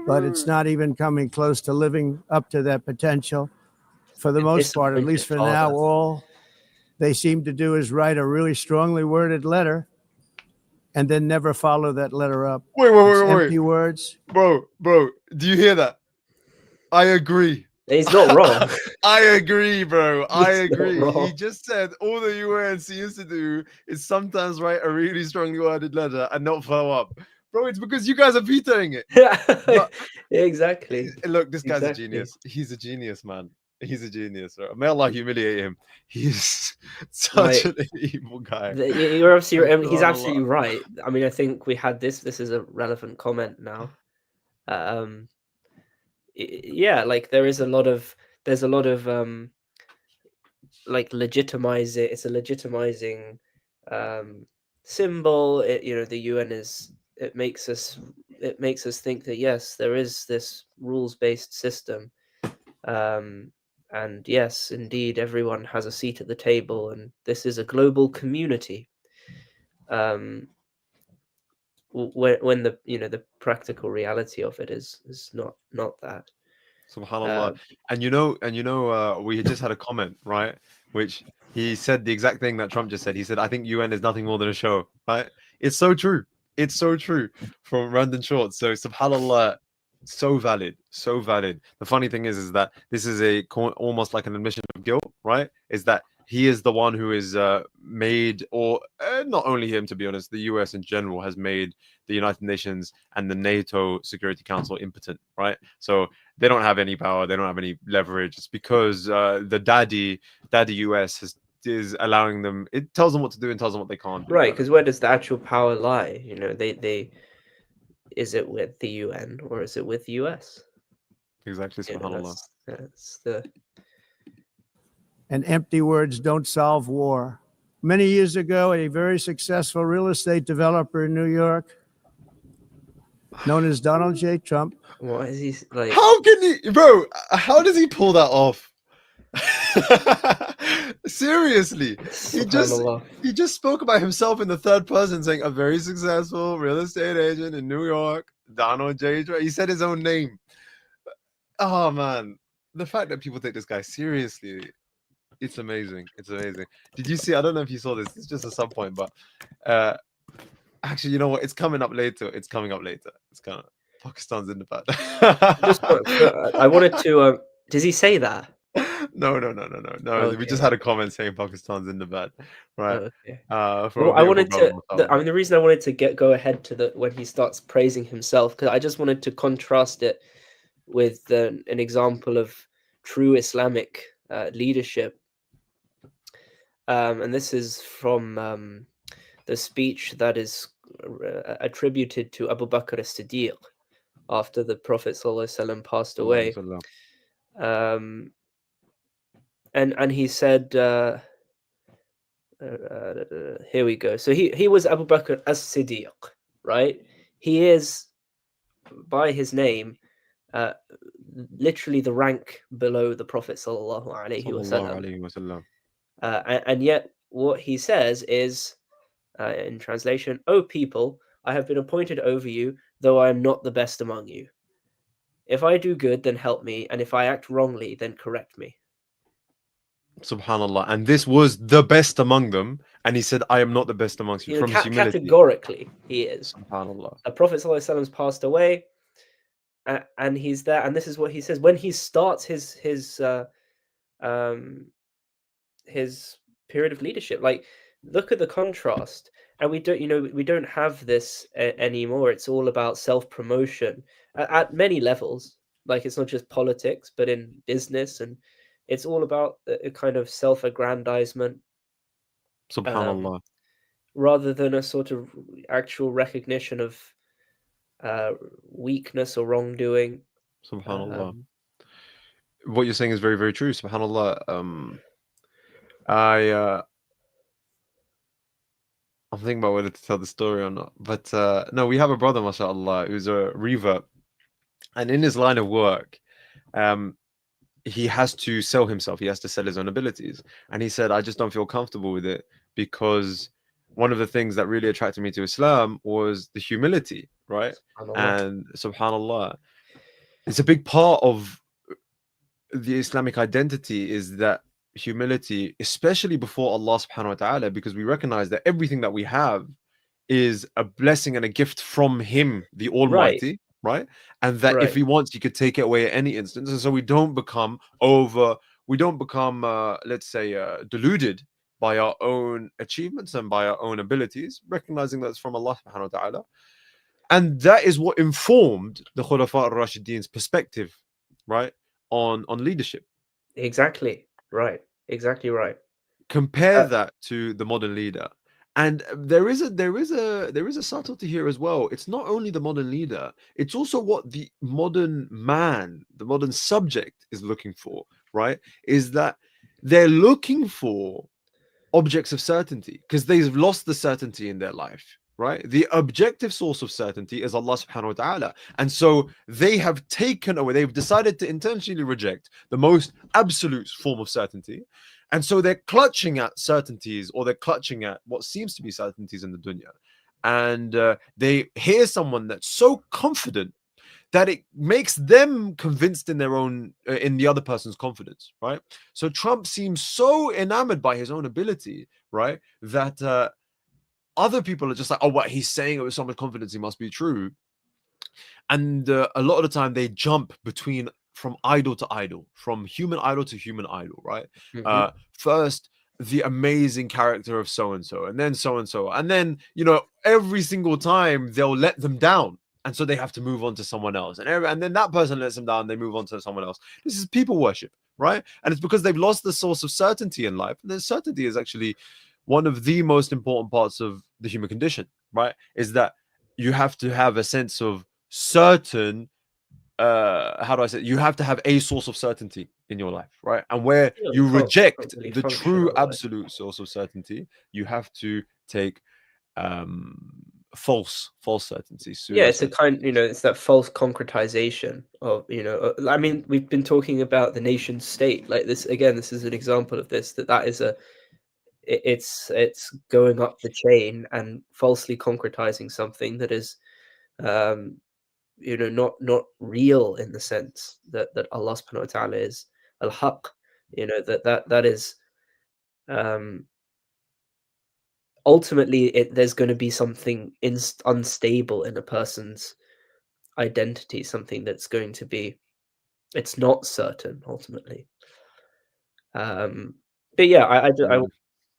[SPEAKER 7] but it's not even coming close to living up to that potential. For the most part, at least for now, all they seem to do is write a really strongly worded letter and then never follow that letter up.
[SPEAKER 2] Wait.
[SPEAKER 7] Empty words.
[SPEAKER 2] Bro, do you hear that? I agree.
[SPEAKER 1] He's not wrong.
[SPEAKER 2] I agree, bro. I
[SPEAKER 1] He's not
[SPEAKER 2] agree.
[SPEAKER 1] wrong.
[SPEAKER 2] He just said all the UN seems to do is sometimes write a really strongly worded letter and not follow up. Bro, it's because you guys are vetoing it.
[SPEAKER 1] Yeah, exactly.
[SPEAKER 2] Look, this guy's
[SPEAKER 1] Exactly.
[SPEAKER 2] a genius. He's a genius, man. He's a genius. Bro. May Allah humiliate him. He's such an evil guy.
[SPEAKER 1] You're obviously, he's absolutely right. I mean, I think we had this is a relevant comment now. Yeah, like there's a lot of like legitimize it. It's a legitimizing symbol. The UN it makes us think that yes, there is this rules-based system, And yes, indeed, everyone has a seat at the table, and this is a global community. When the the practical reality of it is not that.
[SPEAKER 2] Subhanallah. And we just had a comment, right? Which he said the exact thing that Trump just said. He said, I think UN is nothing more than a show, right? It's so true. It's so true from Random Shorts. So subhanallah, so valid, so valid. The funny thing is that this is almost like an admission of guilt, right? Is that he is the one who is made, or not only him, to be honest, the US in general has made the United Nations and the NATO Security Council impotent, right? So they don't have any power, they don't have any leverage. It's because the daddy US is allowing them. It tells them what to do and tells them what they can't do.
[SPEAKER 1] Right, because where does the actual power lie? They is it with the UN or is it with the US?
[SPEAKER 2] Exactly, subhanallah.
[SPEAKER 1] That's the.
[SPEAKER 7] And empty words don't solve war. Many years ago, a very successful real estate developer in New York, known as Donald J. Trump.
[SPEAKER 1] What is he like?
[SPEAKER 2] How can he, bro? How does he pull that off? Seriously, he just spoke about himself in the third person, saying a very successful real estate agent in New York, Donald J. Trump. He said his own name. Oh man, the fact that people take this guy seriously. It's amazing. It's amazing. Did you see? I don't know if you saw this. It's just a sub point, but actually, you know what? It's coming up later. It's coming up later. It's kind of Pakistan's in the bad.
[SPEAKER 1] I wanted to. Does he say that?
[SPEAKER 2] No.
[SPEAKER 1] Okay.
[SPEAKER 2] We just had a comment saying Pakistan's in the bad, right?
[SPEAKER 1] Okay.
[SPEAKER 2] Well,
[SPEAKER 1] I wanted to. The reason I wanted to go ahead to when he starts praising himself, because I just wanted to contrast it with an example of true Islamic leadership. And this is from the speech that is attributed to Abu Bakr as-Siddiq after the Prophet ﷺ passed away. And he said, here we go. So he was Abu Bakr as-Siddiq, right? He is, by his name, literally the rank below the Prophet sallallahu alaihi wasallam. And yet what he says is, in translation, "O people, I have been appointed over you, though I am not the best among you. If I do good, then help me, and if I act wrongly, then correct me."
[SPEAKER 2] Subhanallah. And this was the best among them, and he said, I am not the best amongst you, from his humility.
[SPEAKER 1] Categorically, he is.
[SPEAKER 2] Subhanallah.
[SPEAKER 1] The Prophet sallallahu alaihi wasallam has passed away, and he's there, and this is what he says when he starts his period of leadership. Like, look at the contrast. And we don't have this anymore. It's all about self-promotion at many levels. Like, it's not just politics, but in business, and it's all about a kind of self-aggrandizement.
[SPEAKER 2] Subhanallah.
[SPEAKER 1] Rather than a sort of actual recognition of weakness or wrongdoing.
[SPEAKER 2] Subhanallah. What you're saying is very, very true. Subhanallah. I'm thinking about whether to tell the story or not. But no, we have a brother, mashallah, who's a revert. And in his line of work, he has to sell himself. He has to sell his own abilities. And he said, I just don't feel comfortable with it, because one of the things that really attracted me to Islam was the humility, right? And subhanallah, it's a big part of the Islamic identity, is that humility, especially before Allah subhanahu wa ta'ala, because we recognize that everything that we have is a blessing and a gift from Him, the Almighty, right? And that if He wants, He could take it away at any instance. And so we don't become let's say, deluded by our own achievements and by our own abilities, recognizing that's from Allah subhanahu wa ta'ala. And that is what informed the Khulafa al-Rashideen's perspective, right, on leadership.
[SPEAKER 1] Exactly right.
[SPEAKER 2] Compare that to the modern leader, and there is a subtlety here as well. It's not only the modern leader; it's also what the modern man, the modern subject, is looking for. Right? Is that they're looking for objects of certainty because they've lost the certainty in their life. right? The objective source of certainty is Allah subhanahu wa ta'ala. And so they have taken away, they've decided to intentionally reject the most absolute form of certainty. And so they're clutching at certainties, or they're clutching at what seems to be certainties in the dunya. And they hear someone that's so confident that it makes them convinced in their own, in the other person's confidence, right? So Trump seems so enamored by his own ability, right, that other people are just like, oh, what he's saying it with so much confidence, he must be true. And a lot of the time they jump between from idol to idol, from human idol to human idol, right? First, the amazing character of so and so, and then so and so, and then, you know, every single time they'll let them down, and so they have to move on to someone else, and then that person lets them down, they move on to someone else. This is people worship, right? And it's because they've lost the source of certainty in life. And then certainty is actually one of the most important parts of the human condition, right? Is that you have to have a sense of certain, how do I say it? You have to have a source of certainty in your life, right? And where you reject the true absolute source of certainty, you have to take false certainty.
[SPEAKER 1] Yeah, it's a kind, you know, it's that false concretization of, you know, I mean, we've been talking about the nation state, like this again. This is an example of this. That is it's going up the chain and falsely concretizing something that is, you know, not real in the sense that Allah subhanahu wa ta'ala is al-haq, you know, that is, ultimately there's going to be something unstable in a person's identity, something that's going to be, it's not certain ultimately. But yeah, I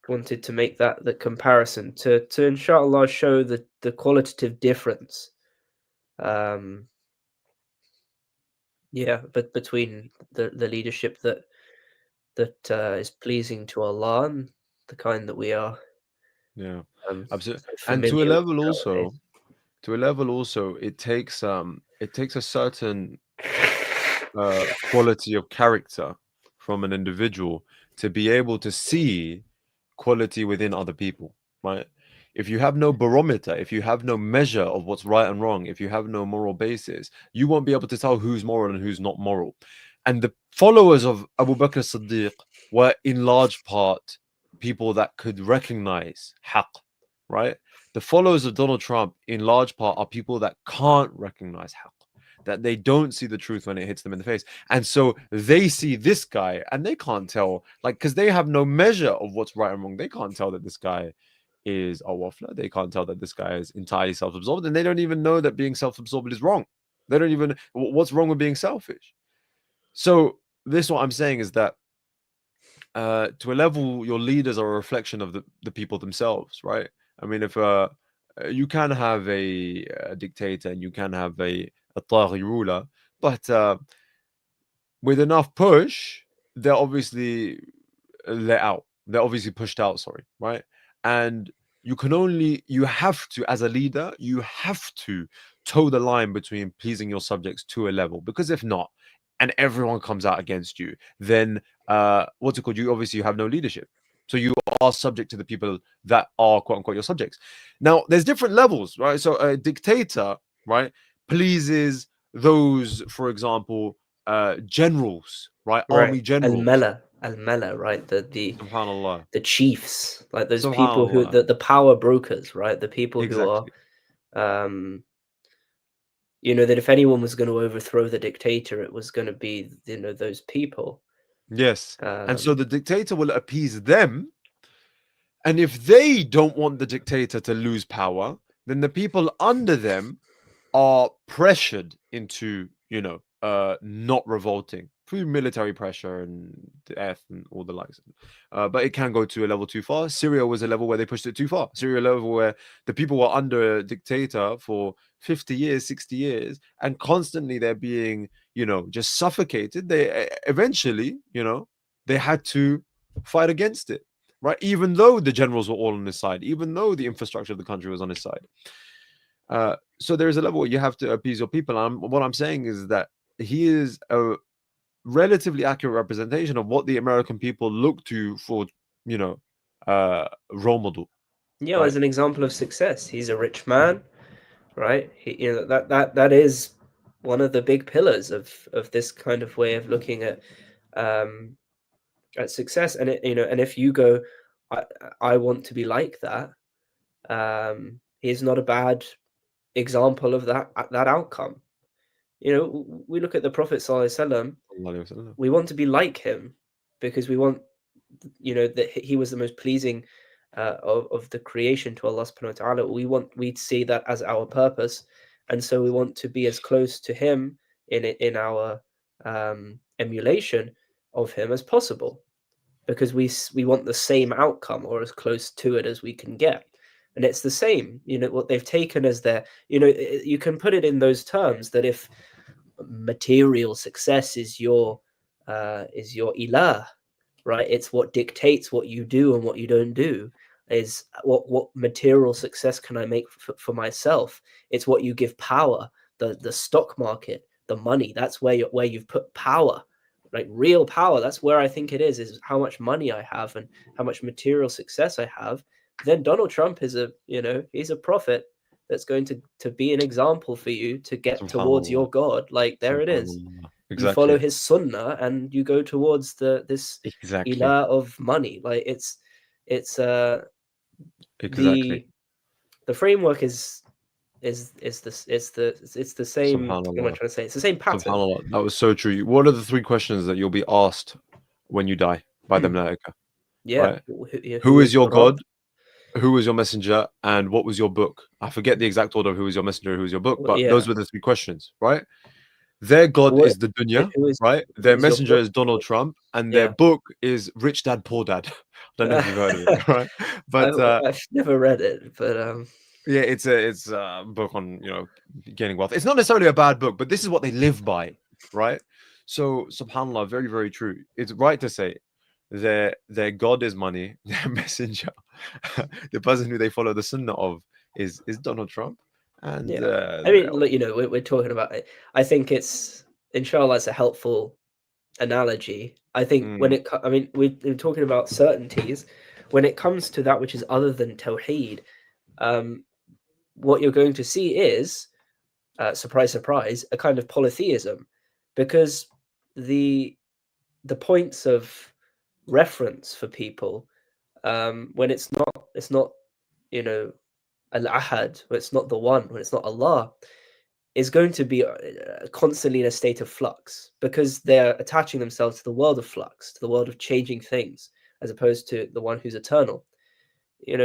[SPEAKER 1] wanted to make the comparison to inshallah show the qualitative difference, yeah, but between the leadership that is pleasing to Allah and the kind that we are,
[SPEAKER 2] yeah,
[SPEAKER 1] so
[SPEAKER 2] absolutely. And
[SPEAKER 1] familiar
[SPEAKER 2] to a
[SPEAKER 1] with
[SPEAKER 2] level
[SPEAKER 1] nowadays.
[SPEAKER 2] also, it takes a certain quality of character from an individual to be able to see quality within other people, right? If you have no barometer, if you have no measure of what's right and wrong, if you have no moral basis, you won't be able to tell who's moral and who's not moral. And the followers of Abu Bakr Siddiq were in large part people that could recognize haqq, right? The followers of Donald Trump in large part are people that can't recognize haqq, that they don't see the truth when it hits them in the face. And so they see this guy and they can't tell, like, because they have no measure of what's right and wrong. They can't tell that this guy is a waffler. They can't tell that this guy is entirely self-absorbed. And they don't even know that being self-absorbed is wrong. They don't even, what's wrong with being selfish? So this, what I'm saying is that to a level, your leaders are a reflection of the people themselves, right? I mean, if you can have a dictator and you can have a Taghi ruler, but with enough push, they're obviously let out. They're obviously pushed out, sorry, right? And you have to, as a leader, you have to toe the line between pleasing your subjects to a level, because if not, and everyone comes out against you, then what's it called? You obviously have no leadership. So you are subject to the people that are quote unquote your subjects. Now, there's different levels, right? So a dictator, right, pleases those, for example, generals, right? Army generals.
[SPEAKER 1] Al-Mala, right?
[SPEAKER 2] Subhanallah.
[SPEAKER 1] The chiefs, like those people who
[SPEAKER 2] Subhanallah.
[SPEAKER 1] the power brokers, right? The people
[SPEAKER 2] Exactly.
[SPEAKER 1] who are, you know, that if anyone was going to overthrow the dictator, it was going to be, you know, those people.
[SPEAKER 2] Yes. And so the dictator will appease them. And if they don't want the dictator to lose power, then the people under them are pressured into, you know, not revolting through military pressure and death and all the likes. But it can go to a level too far. Syria was a level where they pushed it too far. Syria level where the people were under a dictator for 50 years, 60 years, and constantly they're being, you know, just suffocated. They eventually, you know, they had to fight against it, right? Even though the generals were all on his side, even though the infrastructure of the country was on his side. So there is a level where you have to appease your people. And what I'm saying is that he is a relatively accurate representation of what the American people look to for, you know, role model,
[SPEAKER 1] Yeah,
[SPEAKER 2] Right.
[SPEAKER 1] as an example of success, he's a rich man, right? That is one of the big pillars of this kind of way of looking at success. And and if you go, I want to be like that, he's not a bad example of that outcome. We look at the Prophet Sallallahu Alaihi Wasallam, we want to be like him because we want, that he was the most pleasing of the creation to Allah subhanahu wa ta'ala. We see that as our purpose, and so we want to be as close to him in our emulation of him as possible, because we want the same outcome or as close to it as we can get. And it's the same, what they've taken as their, you can put it in those terms, that if material success is your ilah, right? It's what dictates what you do and what you don't do. Is what material success can I make for myself? It's what you give power, the stock market, the money. That's where you've put power, like real power. That's where I think it is how much money I have and how much material success I have. Then Donald Trump is he's a prophet that's going to be an example for you to get towards your God. Like, there it is.
[SPEAKER 2] Exactly.
[SPEAKER 1] You follow his sunnah and you go towards this ilah of money. Like, it's
[SPEAKER 2] exactly.
[SPEAKER 1] The framework is the same. What am I trying to say? It's the same pattern.
[SPEAKER 2] SubhanAllah. That was so true. What are the 3 questions that you'll be asked when you die by the Malaika?
[SPEAKER 1] Yeah.
[SPEAKER 2] Right? Who is your God? Who was your messenger? And what was your book? I forget the exact order of who was your messenger, who was your book, but those were the 3 questions, right? Their God is the dunya, right? Their messenger is Donald Trump, and their book is Rich Dad, Poor Dad. I don't know if you've heard of it, right? But
[SPEAKER 1] I've never read it, but
[SPEAKER 2] yeah, it's a book on gaining wealth. It's not necessarily a bad book, but this is what they live by, right? So subhanallah, very, very true. It's right to say their God is money, their messenger, the person who they follow the sunnah of is Donald Trump. And
[SPEAKER 1] I mean, look, we're talking about it. I think it's, inshallah, it's a helpful analogy. I think when we're talking about certainties, when it comes to that which is other than Tawheed, what you're going to see is, surprise, surprise, a kind of polytheism, because the points of reference for people, when it's not Al-Ahad, when it's not the one, when it's not Allah, is going to be constantly in a state of flux, because they're attaching themselves to the world of flux, to the world of changing things, as opposed to the one who's eternal.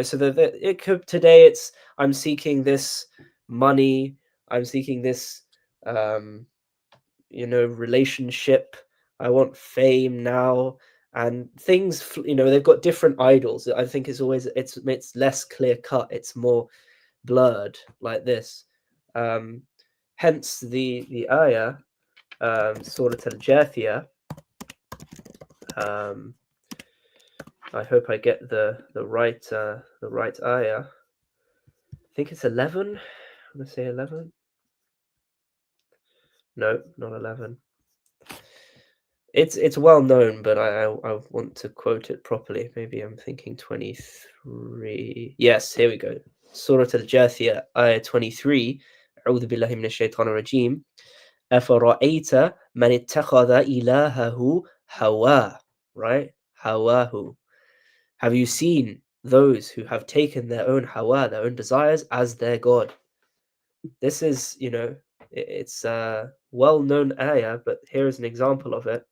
[SPEAKER 1] So it could, today it's, I'm seeking this money, I'm seeking this relationship, I want fame now, and things, they've got different idols. I think it's always, it's less clear cut, it's more blurred like this. Hence the ayah, Surah Al-Jathiyah. I hope I get the right ayah. I think it's 11. I'm gonna say 11. No, not 11. It's well known, but I want to quote it properly. Maybe I'm thinking 23. Yes, here we go. Surah Al-Jathiyah, ayah 23. أعوذ بالله من الشيطان الرجيم. أفرأيت من اتخذ إلهه هواه. Right? Hawahu. Have you seen those who have taken their own hawa, their own desires, as their God? This is, it's a well-known ayah, but here is an example of it.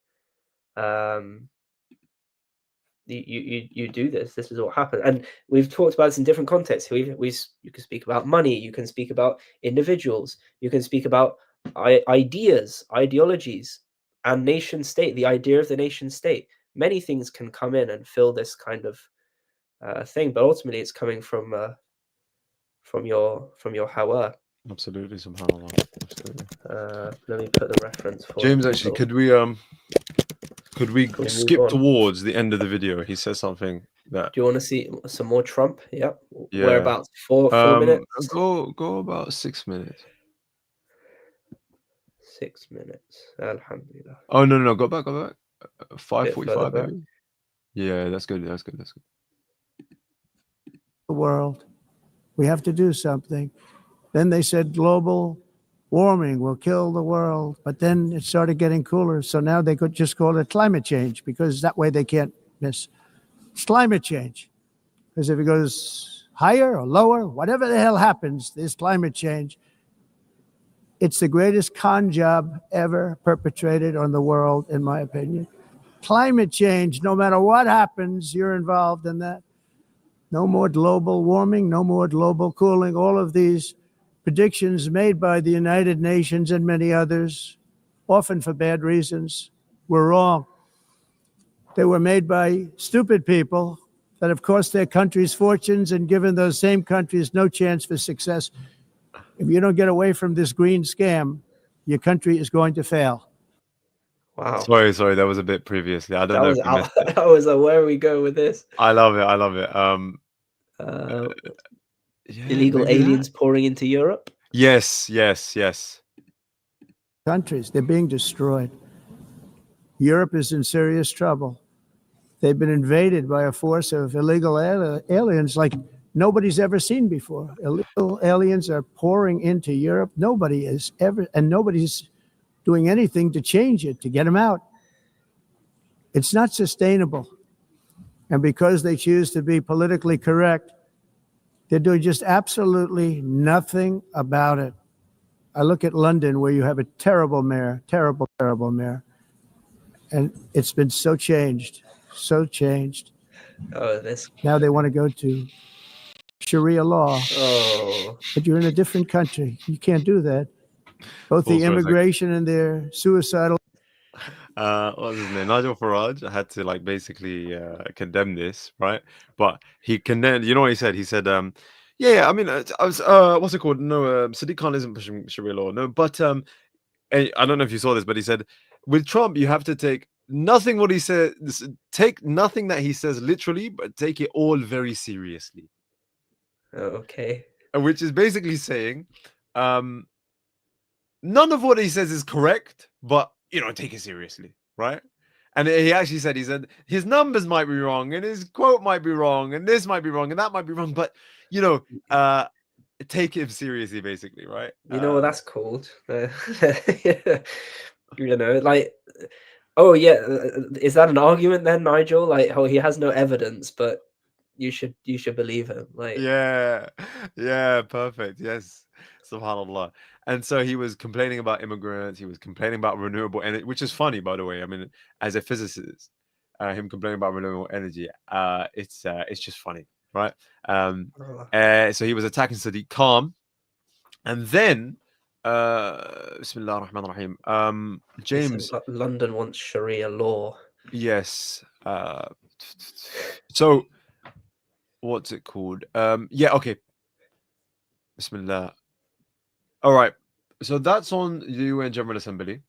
[SPEAKER 1] You do this. This is what happened, and we've talked about this in different contexts. You can speak about money. You can speak about individuals. You can speak about ideas, ideologies, and nation state. The idea of the nation state. Many things can come in and fill this kind of thing, but ultimately, it's coming from your hawa.
[SPEAKER 2] absolutely, subhanallah. Absolutely.
[SPEAKER 1] Let me put the reference for
[SPEAKER 2] James.
[SPEAKER 1] people.
[SPEAKER 2] Actually, could we skip towards the end of the video? He says something that.
[SPEAKER 1] Do you want to see some more Trump? Yeah. Whereabouts? 4 minutes?
[SPEAKER 2] Go about 6 minutes.
[SPEAKER 1] 6 minutes. Alhamdulillah.
[SPEAKER 2] Oh no, go back. 5:45 maybe. Yeah, that's good.
[SPEAKER 7] the world. We have to do something. Then they said global warming will kill the world, but then it started getting cooler. So now they could just call it climate change because that way they can't miss. It's climate change. Because if it goes higher or lower, whatever the hell happens, there's climate change. It's the greatest con job ever perpetrated on the world, in my opinion. Climate change, no matter what happens, you're involved in that. No more global warming, no more global cooling. All of these predictions made by the United Nations and many others, often for bad reasons, were wrong. They were made by stupid people that have cost their countries fortunes and given those same countries no chance for success. If you don't get away from this green scam, your country is going to fail.
[SPEAKER 1] Wow.
[SPEAKER 2] Sorry, that was a bit previously. I don't
[SPEAKER 1] That
[SPEAKER 2] know
[SPEAKER 1] was
[SPEAKER 2] if you missed it.
[SPEAKER 1] I was like, where we go with this?
[SPEAKER 2] I love it. Yeah,
[SPEAKER 1] Illegal
[SPEAKER 2] maybe that?
[SPEAKER 1] aliens pouring into Europe.
[SPEAKER 2] Yes.
[SPEAKER 7] Countries, they're being destroyed. Europe is in serious trouble. They've been invaded by a force of illegal aliens like nobody's ever seen before. Illegal aliens are pouring into Europe. Nobody's doing anything to change it, to get them out. It's not sustainable. And because they choose to be politically correct, they're doing just absolutely nothing about it. I look at London, where you have a terrible mayor, terrible mayor. And it's been so changed.
[SPEAKER 1] Oh, this.
[SPEAKER 7] Now they want to go to Sharia law.
[SPEAKER 1] Oh,
[SPEAKER 7] But you're in a different country. You can't do that. Both
[SPEAKER 2] Pause
[SPEAKER 7] the
[SPEAKER 2] for a
[SPEAKER 7] immigration and their suicidal.
[SPEAKER 2] What was his name? Nigel Farage had to basically condemn this, right? But he condemned. You know what he said? He said, "Yeah. I mean, I was what's it called? No, Sadiq Khan isn't pushing Sharia law. No, but I don't know if you saw this, but he said with Trump, you have to take nothing what he said. Take nothing that he says literally, but take it all very seriously."
[SPEAKER 1] okay.
[SPEAKER 2] Which is basically saying, none of what he says is correct, but take it seriously, right? And he actually said, his numbers might be wrong, and his quote might be wrong, and this might be wrong, and that might be wrong, but take him seriously, basically, right?
[SPEAKER 1] You know what that's called? Oh yeah, is that an argument then, Nigel? Like, oh, he has no evidence, but you should believe him. Like,
[SPEAKER 2] yeah, perfect. Yes, subhanallah. And so he was complaining about immigrants. He was complaining about renewable energy, which is funny, by the way. I mean, as a physicist, him complaining about renewable energy, it's just funny, right? So he was attacking Sadiq Khan, and then, Bismillah ar-Rahman ar-Rahim. James,
[SPEAKER 1] London wants Sharia law.
[SPEAKER 2] Yes. So, what's it called? Yeah. Okay. Bismillah. All right. So that's on the UN General Assembly.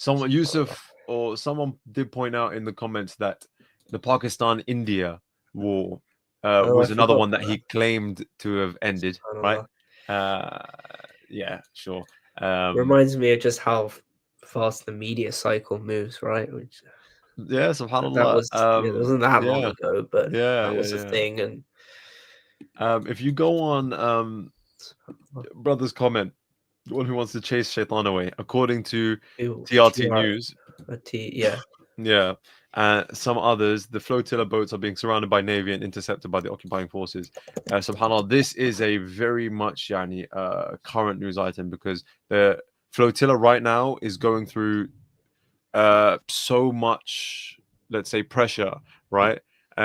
[SPEAKER 2] Yusuf or someone did point out in the comments that the Pakistan-India war was another one that he claimed to have ended, right? Yeah, sure.
[SPEAKER 1] Reminds me of just how fast the media cycle moves, right? Which,
[SPEAKER 2] yeah, subhanAllah.
[SPEAKER 1] That was it wasn't that long ago, but that was a thing. And
[SPEAKER 2] if you go on brother's comment, the one who wants to chase Shaitan away, according to TRT News, yeah, some others, the flotilla boats are being surrounded by navy and intercepted by the occupying forces. Subhanallah, this is a very much current news item, because the flotilla right now is going through so much, let's say, pressure, right?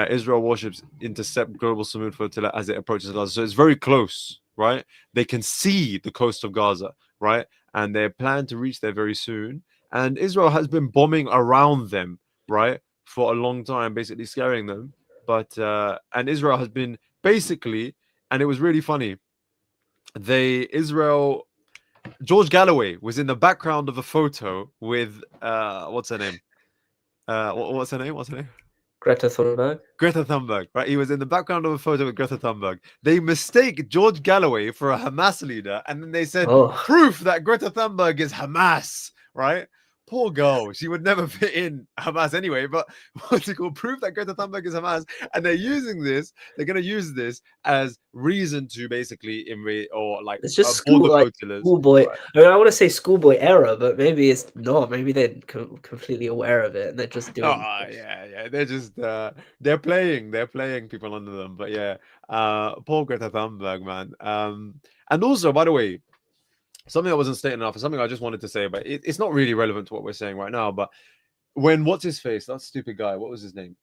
[SPEAKER 2] Israel warships intercept global Sumud flotilla as it approaches Gaza. So it's very close, right? They can see the coast of Gaza, right? And they plan to reach there very soon. And Israel has been bombing around them, right, for a long time, basically scaring them. But and Israel has been basically, and it was really funny. George Galloway was in the background of a photo with what's her name? What's her name?
[SPEAKER 1] Greta Thunberg,
[SPEAKER 2] right? He was in the background of a photo with Greta Thunberg. They mistake George Galloway for a Hamas leader, and then they said proof that Greta Thunberg is Hamas, right? poor girl. She would never fit in Hamas anyway. But what's it called? Prove that Greta Thunberg is Hamas, and they're using this. They're going to use this as reason to basically invade or like
[SPEAKER 1] It's just
[SPEAKER 2] board the
[SPEAKER 1] like
[SPEAKER 2] flotillas.
[SPEAKER 1] schoolboy.
[SPEAKER 2] Right.
[SPEAKER 1] I mean, I want to say schoolboy error, but maybe it's not. Maybe they're completely aware of it and they're just doing.
[SPEAKER 2] Yeah. They're just they're playing people under them. But yeah, poor Greta Thunberg, man. And also, by the way, something that wasn't stated enough, and something I just wanted to say, but it's not really relevant to what we're saying right now. But when what's his face, that stupid guy, what was his name?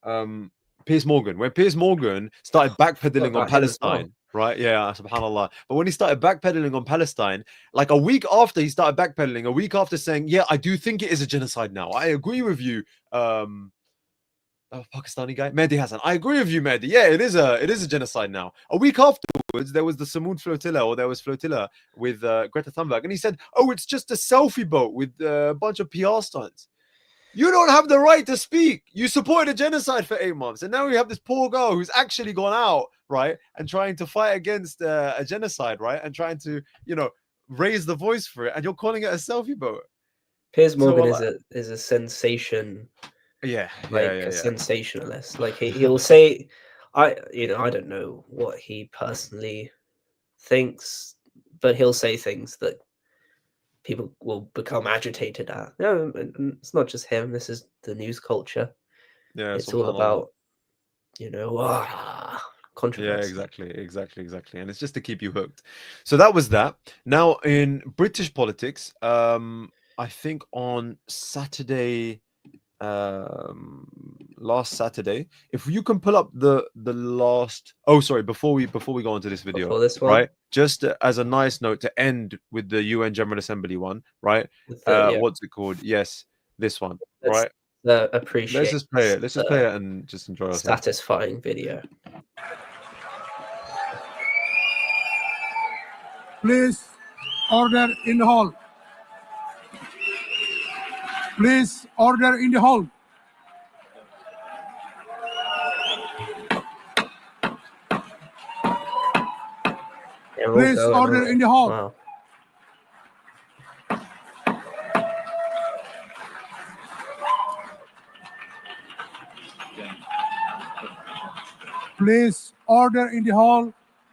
[SPEAKER 2] Piers Morgan. When Piers Morgan started backpedaling on Palestine, right? Yeah, subhanallah. But when he started backpedaling on Palestine, like a week after he started backpedaling, a week after saying, "Yeah, I do think it is a genocide now. I agree with you." Pakistani guy, Mehdi Hassan. I agree with you, Mehdi. Yeah, it is a genocide now. A week afterwards, there was the Sumud flotilla, or there was flotilla with Greta Thunberg, and he said, "Oh, it's just a selfie boat with a bunch of PR stunts." You don't have the right to speak. You supported a genocide for 8 months, and now you have this poor girl who's actually gone out, right, and trying to fight against a genocide, right, and trying to, raise the voice for it, and you're calling it a selfie boat.
[SPEAKER 1] Piers Morgan is a sensation.
[SPEAKER 2] Yeah,
[SPEAKER 1] a sensationalist. Like he'll say, I don't know what he personally thinks, but he'll say things that people will become agitated at. No, it's not just him. This is the news culture.
[SPEAKER 2] Yeah,
[SPEAKER 1] it's all about, controversy.
[SPEAKER 2] Yeah, exactly. And it's just to keep you hooked. So that was that. Now in British politics, I think on Saturday, last Saturday, if you can pull up the last, before we go into this video,
[SPEAKER 1] Before this one,
[SPEAKER 2] right, just as a nice note to end with the UN General Assembly one, right, what's it called? Yes, this one. Right,
[SPEAKER 1] appreciate.
[SPEAKER 2] Let's just play it and just enjoy ourselves.
[SPEAKER 1] Satisfying video.
[SPEAKER 8] Please, order in the hall. Please, order in the hall. Please, order in the hall.
[SPEAKER 1] Wow.
[SPEAKER 8] Please, order in the hall,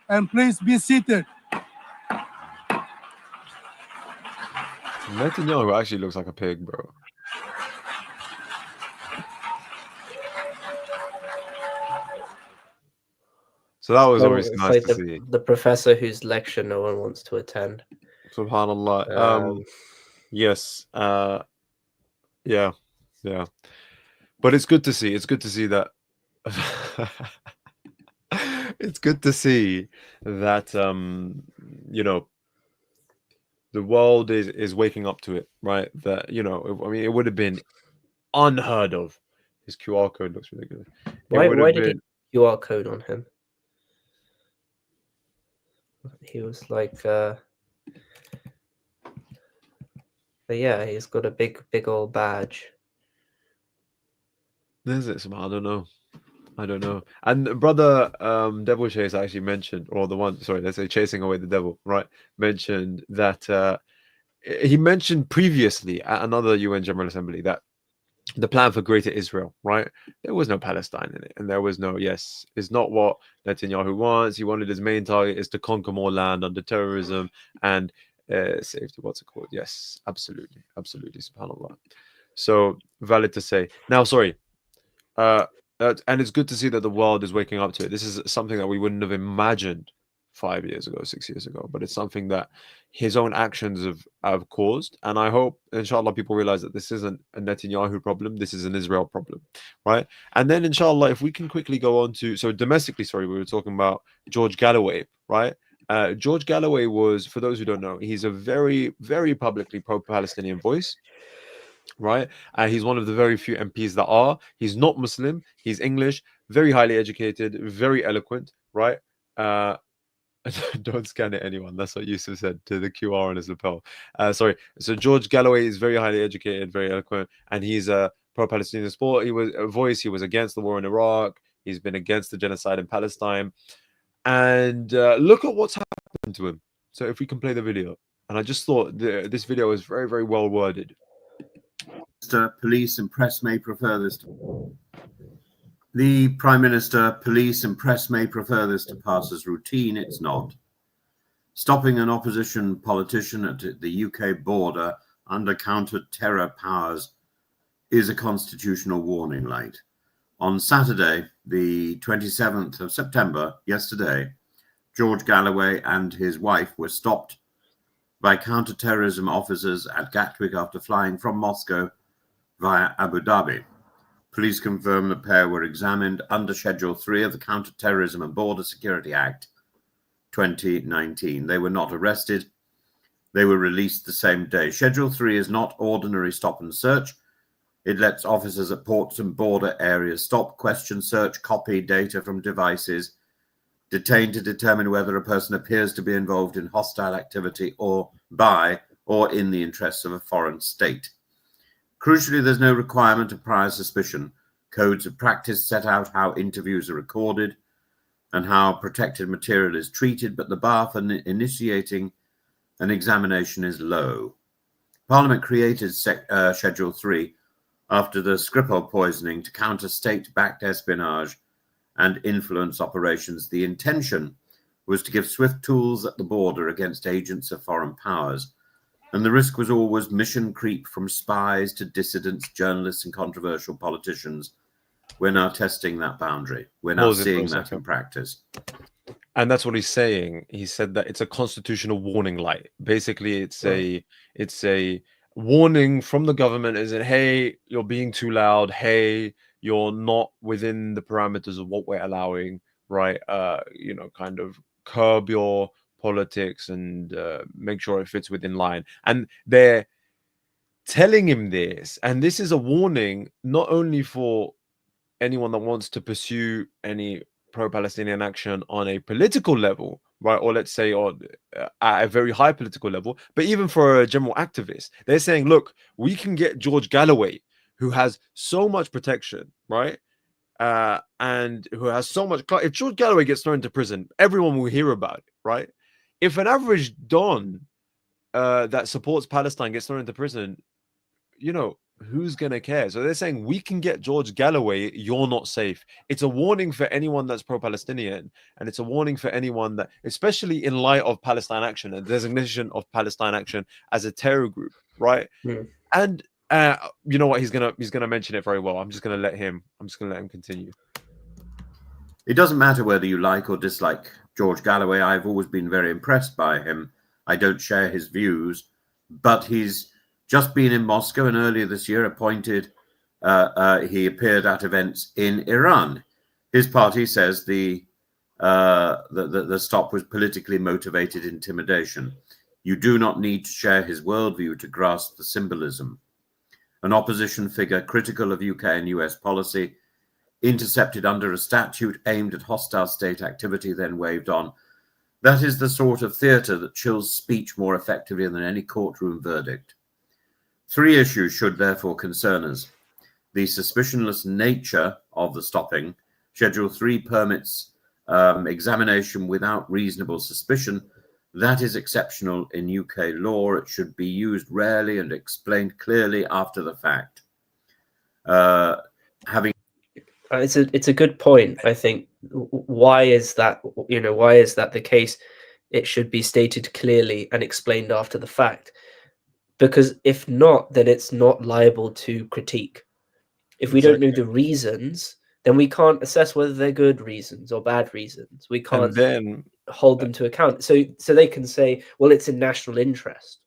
[SPEAKER 8] and please be seated.
[SPEAKER 2] Netanyahu actually looks like a pig, bro. So that was always nice to see.
[SPEAKER 1] The professor whose lecture no one wants to attend.
[SPEAKER 2] Subhanallah. Yes. Yeah. But it's good to see. It's good to see that. It's good to see that the world is waking up to it, right? That it would have been unheard of. His QR code looks ridiculous.
[SPEAKER 1] Why did he QR code on him? He was like, yeah, he's got a big old badge.
[SPEAKER 2] Is it? I don't know. And brother Devil Chase actually mentioned, or the one, sorry, let's say Chasing Away the Devil, right? Mentioned that he mentioned previously at another UN General Assembly that the plan for Greater Israel, right? There was no Palestine in it, and there was no, it's not what Netanyahu wants. He wanted his main target is to conquer more land under terrorism and safety. What's it called? Yes, absolutely, subhanallah. So valid to say. Now, sorry, and it's good to see that the world is waking up to it. This is something that we wouldn't have imagined 5 years ago, 6 years ago, but it's something that his own actions have caused. And I hope, inshallah, people realize that this isn't a Netanyahu problem. This is an Israel problem, right? And then, inshallah, if we can quickly go on to, so domestically, sorry, we were talking about George Galloway, right? George Galloway was, for those who don't know, he's a very, very publicly pro-Palestinian voice, right? He's one of the very few MPs that are. He's not Muslim. He's English, very highly educated, very eloquent, right? Don't scan it, anyone. That's what Yusuf said to the QR on his lapel. Sorry. So George Galloway is very highly educated, very eloquent, and he's a pro-Palestinian support. He was a voice. He was against the war in Iraq. He's been against the genocide in Palestine. And look at what's happened to him. So if we can play the video. And I just thought this video is very, very well worded.
[SPEAKER 9] Police and press may prefer this. The Prime Minister, police and press may prefer this to pass as routine. It's not. Stopping an opposition politician at the UK border under counter-terror powers is a constitutional warning light. On Saturday, the 27th of September, yesterday, George Galloway and his wife were stopped by counter-terrorism officers at Gatwick after flying from Moscow via Abu Dhabi. Police confirm the pair were examined under Schedule 3 of the Counter-Terrorism and Border Security Act 2019. They were not arrested. They were released the same day. Schedule 3 is not ordinary stop and search. It lets officers at ports and border areas stop, question, search, copy data from devices, detain to determine whether a person appears to be involved in hostile activity or by or in the interests of a foreign state. Crucially, there's no requirement of prior suspicion. Codes of practice set out how interviews are recorded and how protected material is treated, but the bar for initiating an examination is low. Parliament created Schedule 3 after the Skripal poisoning to counter state-backed espionage and influence operations. The intention was to give swift tools at the border against agents of foreign powers, and the risk was always mission creep from spies to dissidents, journalists, and controversial politicians. We're now testing that boundary. We're now seeing that in practice.
[SPEAKER 2] And that's what he's saying. He said that it's a constitutional warning light. Basically, it's a warning from the government, as in, hey, you're being too loud. Hey, you're not within the parameters of what we're allowing, right? Kind of curb your politics and make sure it fits within line. And they're telling him this, and this is a warning not only for anyone that wants to pursue any pro-Palestinian action on a political level, right, or let's say at a very high political level, but even for a general activist. They're saying, look, we can get George Galloway, who has so much protection, right, and who has so much. If George Galloway gets thrown into prison, everyone will hear about it, right? If an average Don that supports Palestine gets thrown into prison, who's going to care? So they're saying, we can get George Galloway, you're not safe. It's a warning for anyone that's pro-Palestinian, and it's a warning for anyone that, especially in light of Palestine Action, a designation of Palestine Action as a terror group, right? And you know what? He's gonna mention it very well. I'm just gonna let him continue.
[SPEAKER 9] It doesn't matter whether you like or dislike George Galloway. I've always been very impressed by him. I don't share his views, but he's just been in Moscow, and earlier this year he appeared at events in Iran. His party says the stop was politically motivated intimidation. You do not need to share his worldview to grasp the symbolism. An opposition figure critical of UK and US policy, intercepted under a statute aimed at hostile state activity, then waved on. That is the sort of theatre that chills speech more effectively than any courtroom verdict. 3 issues should therefore concern us. The suspicionless nature of the stopping. Schedule 3 permits examination without reasonable suspicion. That is exceptional in UK law. It should be used rarely and explained clearly after the fact.
[SPEAKER 1] It's a good point. I think, why is that the case? It should be stated clearly and explained after the fact, because if not, then it's not liable to critique. If we don't know the reasons, then we can't assess whether they're good reasons or bad reasons. We can't then hold them to account. So they can say, well, it's in national interest.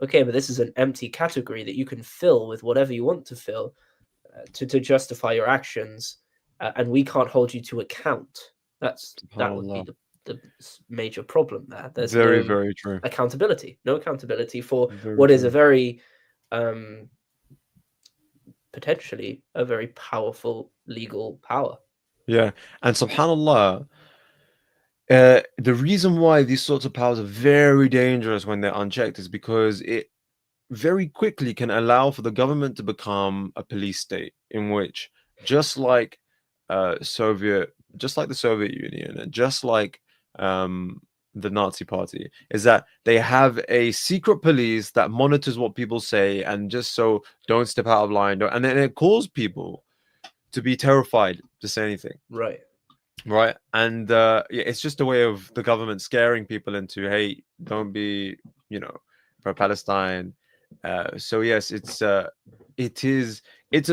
[SPEAKER 1] Okay, but this is an empty category that you can fill with whatever you want to fill to justify your actions, and we can't hold you to account. That would be the major problem there. There's
[SPEAKER 2] very true.
[SPEAKER 1] Accountability. No accountability for what is a very potentially a very powerful legal power.
[SPEAKER 2] Yeah, and subhanallah, the reason why these sorts of powers are very dangerous when they're unchecked is because it very quickly can allow for the government to become a police state, in which, just like the Soviet Union, and just like the Nazi Party is that they have a secret police that monitors what people say, and just so don't step out of line, and then it calls people to be terrified to say anything.
[SPEAKER 1] Right.
[SPEAKER 2] Right. And yeah, it's just a way of the government scaring people into, hey, don't be, pro-Palestine. So yes, it's a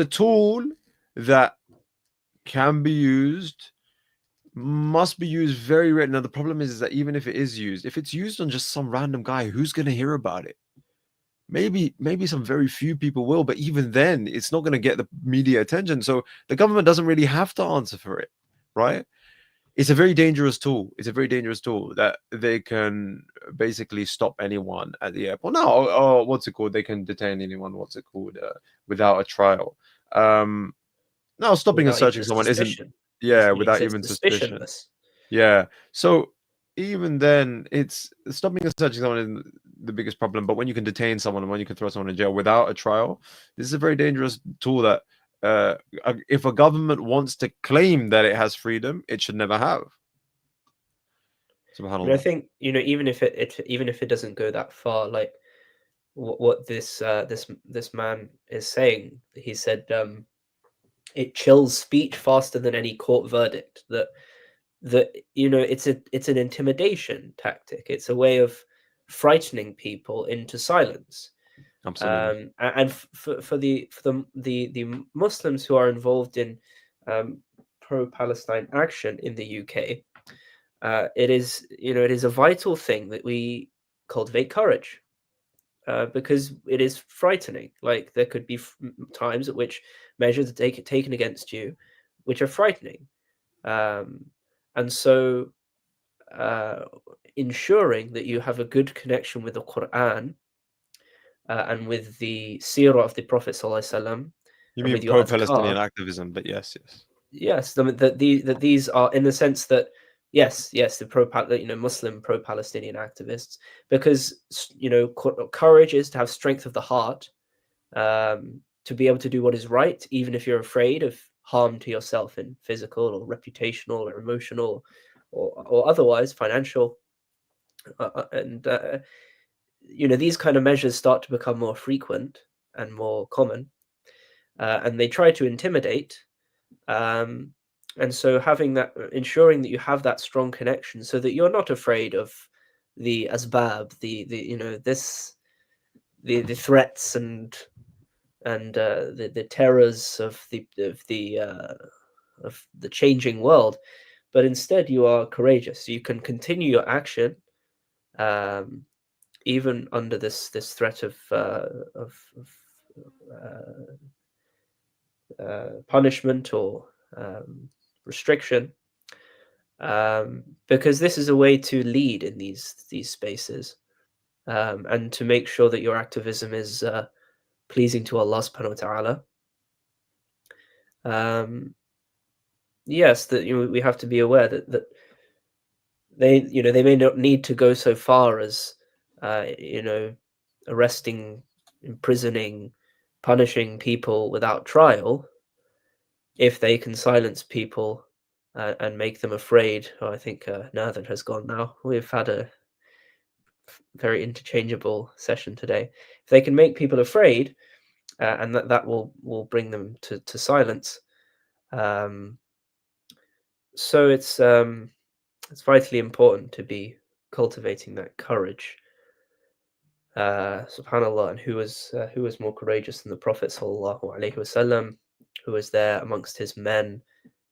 [SPEAKER 2] tool that can be used, must be used very rare. Now the problem is that even if it is used, if it's used on just some random guy, who's going to hear about it? Maybe some very few people will, but even then, it's not going to get the media attention. So the government doesn't really have to answer for it, right? It's a very dangerous tool. It's a very dangerous tool that they can basically stop anyone at the airport. No, what's it called? They can detain anyone. What's it called? Without a trial. No, stopping and
[SPEAKER 1] Without
[SPEAKER 2] searching
[SPEAKER 1] even
[SPEAKER 2] someone
[SPEAKER 1] suspicion.
[SPEAKER 2] isn't.
[SPEAKER 1] It
[SPEAKER 2] Without
[SPEAKER 1] makes it
[SPEAKER 2] even suspicion.
[SPEAKER 1] suspicionless.
[SPEAKER 2] Yeah. So even then, it's stopping and searching someone isn't the biggest problem. But when you can detain someone and when you can throw someone in jail without a trial, this is a very dangerous tool that if a government wants to claim that it has freedom, it should never have.
[SPEAKER 1] I mean, I think, even if it doesn't go that far, like what this man is saying, he said it chills speech faster than any court verdict. That it's an intimidation tactic. It's a way of frightening people into silence.
[SPEAKER 2] Absolutely.
[SPEAKER 1] And for the Muslims who are involved in pro-Palestine action in the UK, it is a vital thing that we cultivate courage, because it is frightening. Like, there could be times at which measures are taken against you, which are frightening, and so ensuring that you have a good connection with the Quran and with the seerah of the Prophet ﷺ,
[SPEAKER 2] You
[SPEAKER 1] and
[SPEAKER 2] mean
[SPEAKER 1] with your
[SPEAKER 2] pro-Palestinian
[SPEAKER 1] adhkar.
[SPEAKER 2] activism, but yes.
[SPEAKER 1] Yes, that these are, in the sense that yes, the Muslim pro-Palestinian activists, because courage is to have strength of the heart, to be able to do what is right, even if you're afraid of harm to yourself in physical or reputational or emotional or otherwise financial, and these kind of measures start to become more frequent and more common, and they try to intimidate. And so ensuring that you have that strong connection, so that you're not afraid of the asbab, the threats and the terrors of the changing world, but instead you are courageous. You can continue your action, even under this threat of punishment or restriction, because this is a way to lead in these spaces, and to make sure that your activism is pleasing to Allah subhanahu wa ta'ala. Yes, that we have to be aware that they may not need to go so far as arresting, imprisoning, punishing people without trial, if they can silence people and make them afraid. I think Nathir has gone now. We've had a very interchangeable session today. If they can make people afraid, and that will bring them to silence. So it's vitally important to be cultivating that courage. Subhanallah, and who was more courageous than the Prophet sallallahu alaihi wasallam, who was there amongst his men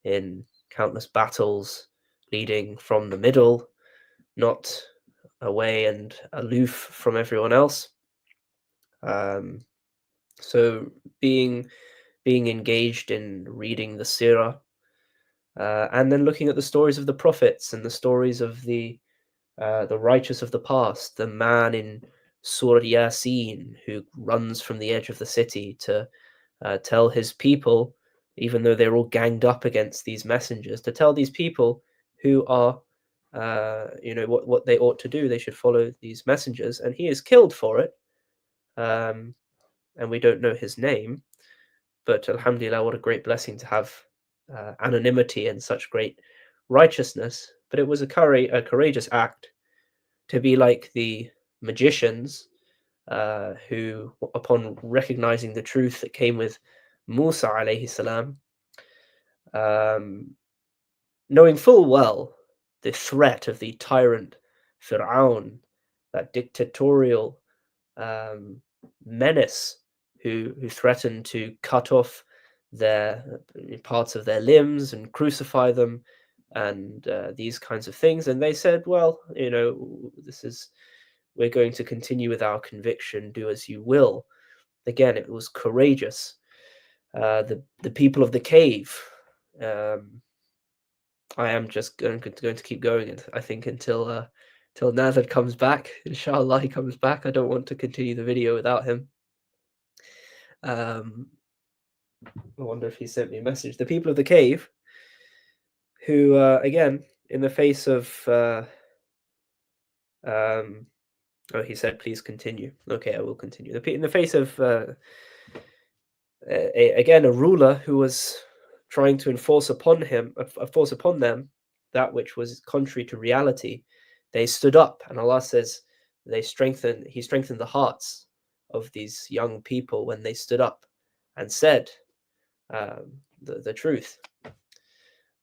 [SPEAKER 1] in countless battles, leading from the middle, not away and aloof from everyone else. So being engaged in reading the seerah, and then looking at the stories of the prophets and the stories of the righteous of the past, the man in Surah Yasin who runs from the edge of the city to tell his people, even though they're all ganged up against these messengers, to tell these people who are, what they ought to do. They should follow these messengers, and he is killed for it. And we don't know his name, but alhamdulillah, what a great blessing to have anonymity and such great righteousness. But it was a courageous act to be like the magicians who, upon recognizing the truth that came with Musa alayhi salam, knowing full well the threat of the tyrant Fir'aun, that dictatorial menace who threatened to cut off their parts of their limbs and crucify them, and these kinds of things. And they said, well, we're going to continue with our conviction, do as you will. Again, it was courageous. The people of the cave, I am just going to keep going, I think, until Nathir comes back. Inshallah, he comes back. I don't want to continue the video without him. I wonder if he sent me a message. The people of the cave, who, again, in the face of... oh, he said, please continue. Okay, I will continue. In the face of, again, a ruler who was trying to enforce upon them that which was contrary to reality, they stood up, and Allah says He strengthened the hearts of these young people when they stood up and said the truth.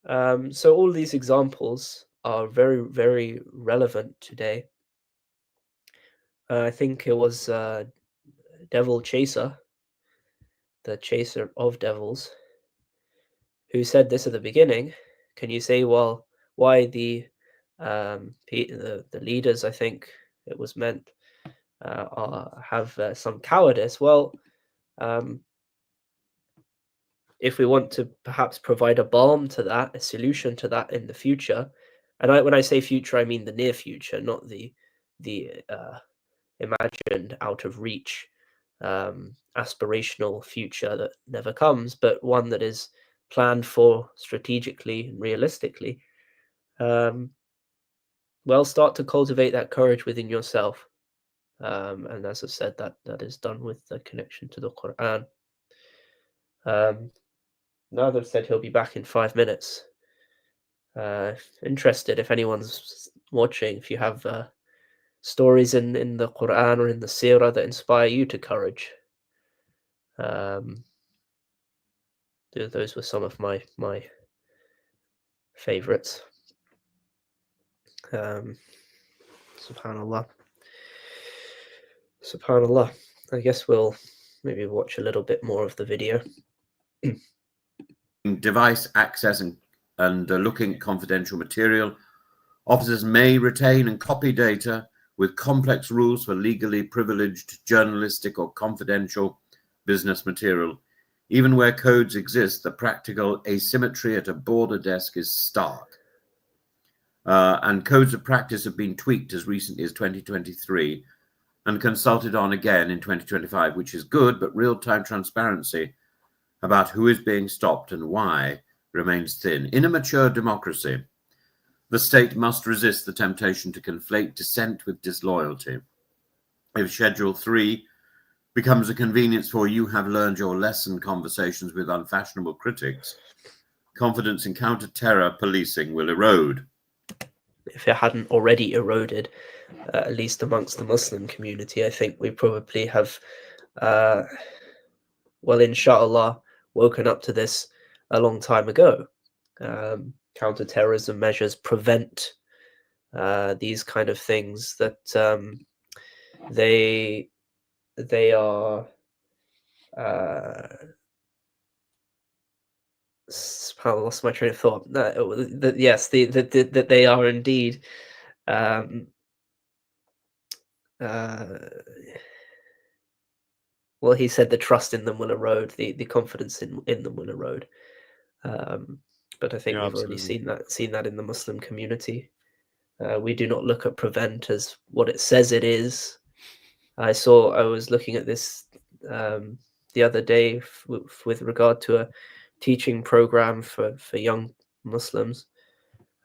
[SPEAKER 1] So all these examples are very, very relevant today. I think it was Devil Chaser, the chaser of devils, who said this at the beginning. Can you say, well, why the leaders, I think it was meant, have some cowardice? Well, if we want to perhaps provide a balm to that, a solution to that in the future, and when I say future, I mean the near future, not the imagined out of reach aspirational future that never comes, but one that is planned for strategically and realistically. Well, start to cultivate that courage within yourself, and as I said, that is done with the connection to the Quran. Nathir said he'll be back in 5 minutes. Interested, if anyone's watching, if you have stories in the Quran or in the Seerah that inspire you to courage. Those were some of my favorites. Subhanallah. I guess we'll maybe watch a little bit more of the video.
[SPEAKER 9] Device access and looking at confidential material. Officers may retain and copy data with complex rules for legally privileged, journalistic or confidential business material. Even where codes exist, the practical asymmetry at a border desk is stark. And codes of practice have been tweaked as recently as 2023 and consulted on again in 2025, which is good, but real-time transparency about who is being stopped and why remains thin. In a mature democracy, the state must resist the temptation to conflate dissent with disloyalty. If Schedule 3 becomes a convenience for you have learned your lesson conversations with unfashionable critics, confidence in counter-terror policing will erode.
[SPEAKER 1] If it hadn't already eroded, at least amongst the Muslim community, I think we probably have, well, inshallah, woken up to this a long time ago. Counterterrorism measures prevent these kind of things, that they are I lost my train of thought. Yes, that they are indeed well, he said the trust in them will erode, the confidence in them will erode. But I think we've already seen that in the Muslim community. We do not look at prevent as what it says it is. I was looking at this the other day with regard to a teaching program for young Muslims,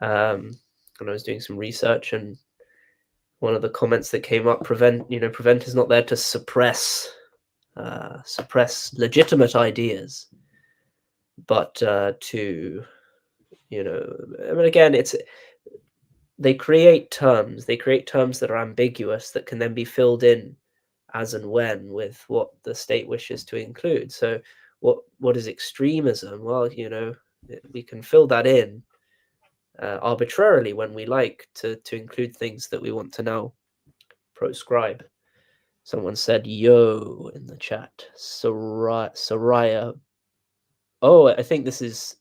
[SPEAKER 1] and I was doing some research, and one of the comments that came up, prevent is not there to suppress legitimate ideas, but to, I mean, again, they create terms. They create terms that are ambiguous that can then be filled in as and when with what the state wishes to include. So what is extremism? Well, you know, we can fill that in arbitrarily when we like to include things that we want to now proscribe. Someone said yo in the chat. Soraya. Oh, I think this is,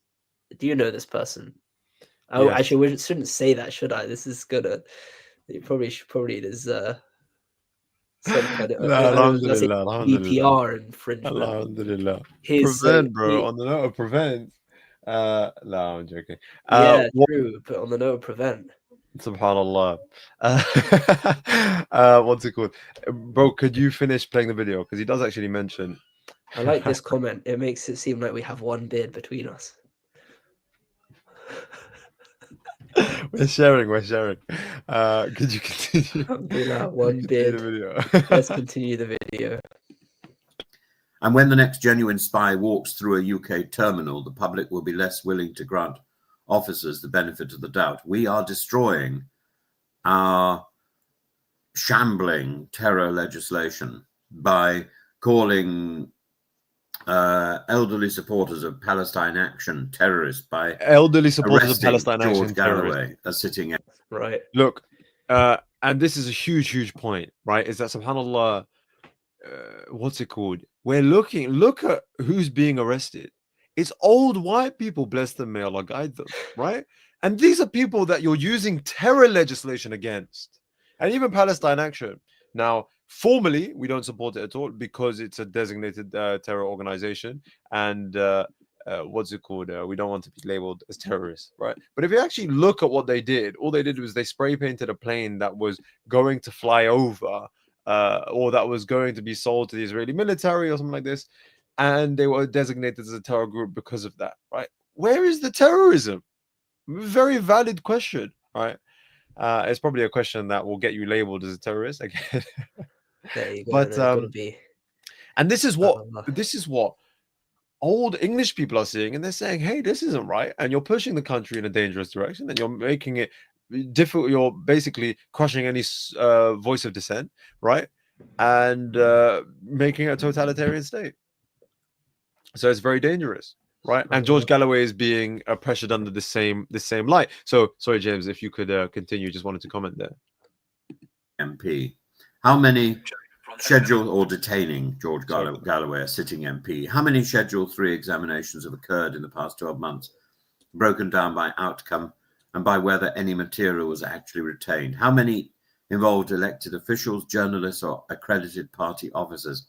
[SPEAKER 1] do you know this person? Oh,
[SPEAKER 2] Yes.
[SPEAKER 1] actually, we shouldn't say that, should I? This is gonna, there's some kind of
[SPEAKER 2] Alhamdulillah,
[SPEAKER 1] GDPR infringement.
[SPEAKER 2] Alhamdulillah.
[SPEAKER 1] His,
[SPEAKER 2] Prevent, bro. On the note of prevent. No, I'm joking.
[SPEAKER 1] yeah, true. But on the note of prevent.
[SPEAKER 2] Subhanallah. What's it called? Bro, could you finish playing the video? Because he does actually mention.
[SPEAKER 1] I like this comment. It makes it seem like we have one beard between us.
[SPEAKER 2] We're sharing. Could you continue?
[SPEAKER 1] Alhamdulillah, one beard.
[SPEAKER 2] The video.
[SPEAKER 1] Let's continue the video.
[SPEAKER 9] And when the next genuine spy walks through a UK terminal, the public will be less willing to grant officers the benefit of the doubt. We are destroying our shambling terror legislation by calling elderly supporters of Palestine Action terrorists, by
[SPEAKER 2] elderly supporters of Palestine
[SPEAKER 9] George
[SPEAKER 2] Action
[SPEAKER 9] Galloway as sitting in.
[SPEAKER 1] Right.
[SPEAKER 2] Look, and this is a huge point, right? Is that subhanallah, what's it called? Look at who's being arrested. It's old white people, bless them, may Allah guide them, right? And these are people that you're using terror legislation against. And even Palestine Action. Now, formally, we don't support it at all because it's a designated terror organization. And what's it called? We don't want to be labeled as terrorists, right? But if you actually look at what they did, all they did was they spray painted a plane that was going to fly over or that was going to be sold to the Israeli military or something like this. And they were designated as a terror group because of that, right? Where is the terrorism? Very valid question, right? It's probably a question that will get you labeled as a terrorist again.
[SPEAKER 1] There you go.
[SPEAKER 2] But and this is what old English people are seeing, and they're saying, "Hey, this isn't right," and you're pushing the country in a dangerous direction, and you're making it difficult. You're basically crushing any voice of dissent, right? And making it a totalitarian state. So it's very dangerous, right? And George Galloway is being pressured under the same light. So sorry, James, if you could continue, just wanted to comment there.
[SPEAKER 9] MP. How many scheduled or detaining George Galloway, a sitting MP? How many Schedule 3 examinations have occurred in the past 12 months, broken down by outcome and by whether any material was actually retained? How many involved elected officials, journalists, or accredited party officers?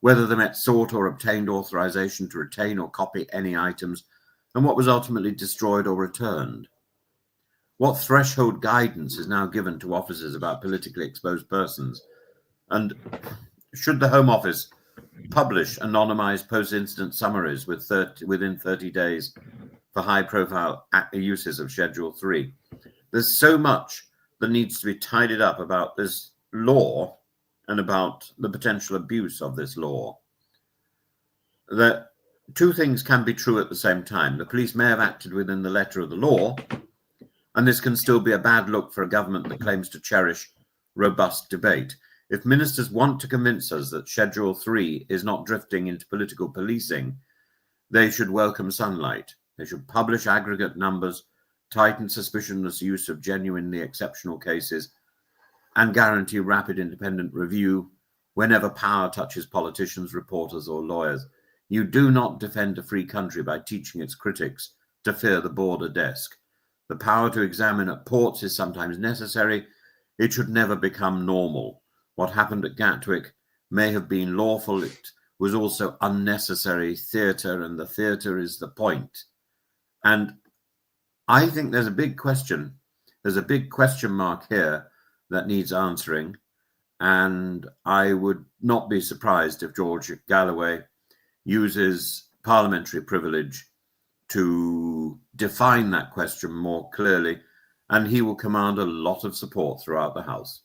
[SPEAKER 9] Whether the Met sought or obtained authorization to retain or copy any items, and what was ultimately destroyed or returned? What threshold guidance is now given to officers about politically exposed persons? And should the Home Office publish anonymized post-incident summaries within 30 days for high-profile uses of Schedule 3? There's so much that needs to be tidied up about this law and about the potential abuse of this law. That two things can be true at the same time. The police may have acted within the letter of the law, and this can still be a bad look for a government that claims to cherish robust debate. If ministers want to convince us that Schedule 3 is not drifting into political policing, they should welcome sunlight. They should publish aggregate numbers, tighten suspicionless use of genuinely exceptional cases, and guarantee rapid independent review whenever power touches politicians, reporters, or lawyers. You do not defend a free country by teaching its critics to fear the border desk. The power to examine at ports is sometimes necessary. It should never become normal. What happened at Gatwick may have been lawful. It was also unnecessary theatre, and the theatre is the point. And I think there's a big question. There's a big question mark here that needs answering. And I would not be surprised if George Galloway uses parliamentary privilege to define that question more clearly, and he will command a lot of support throughout the House.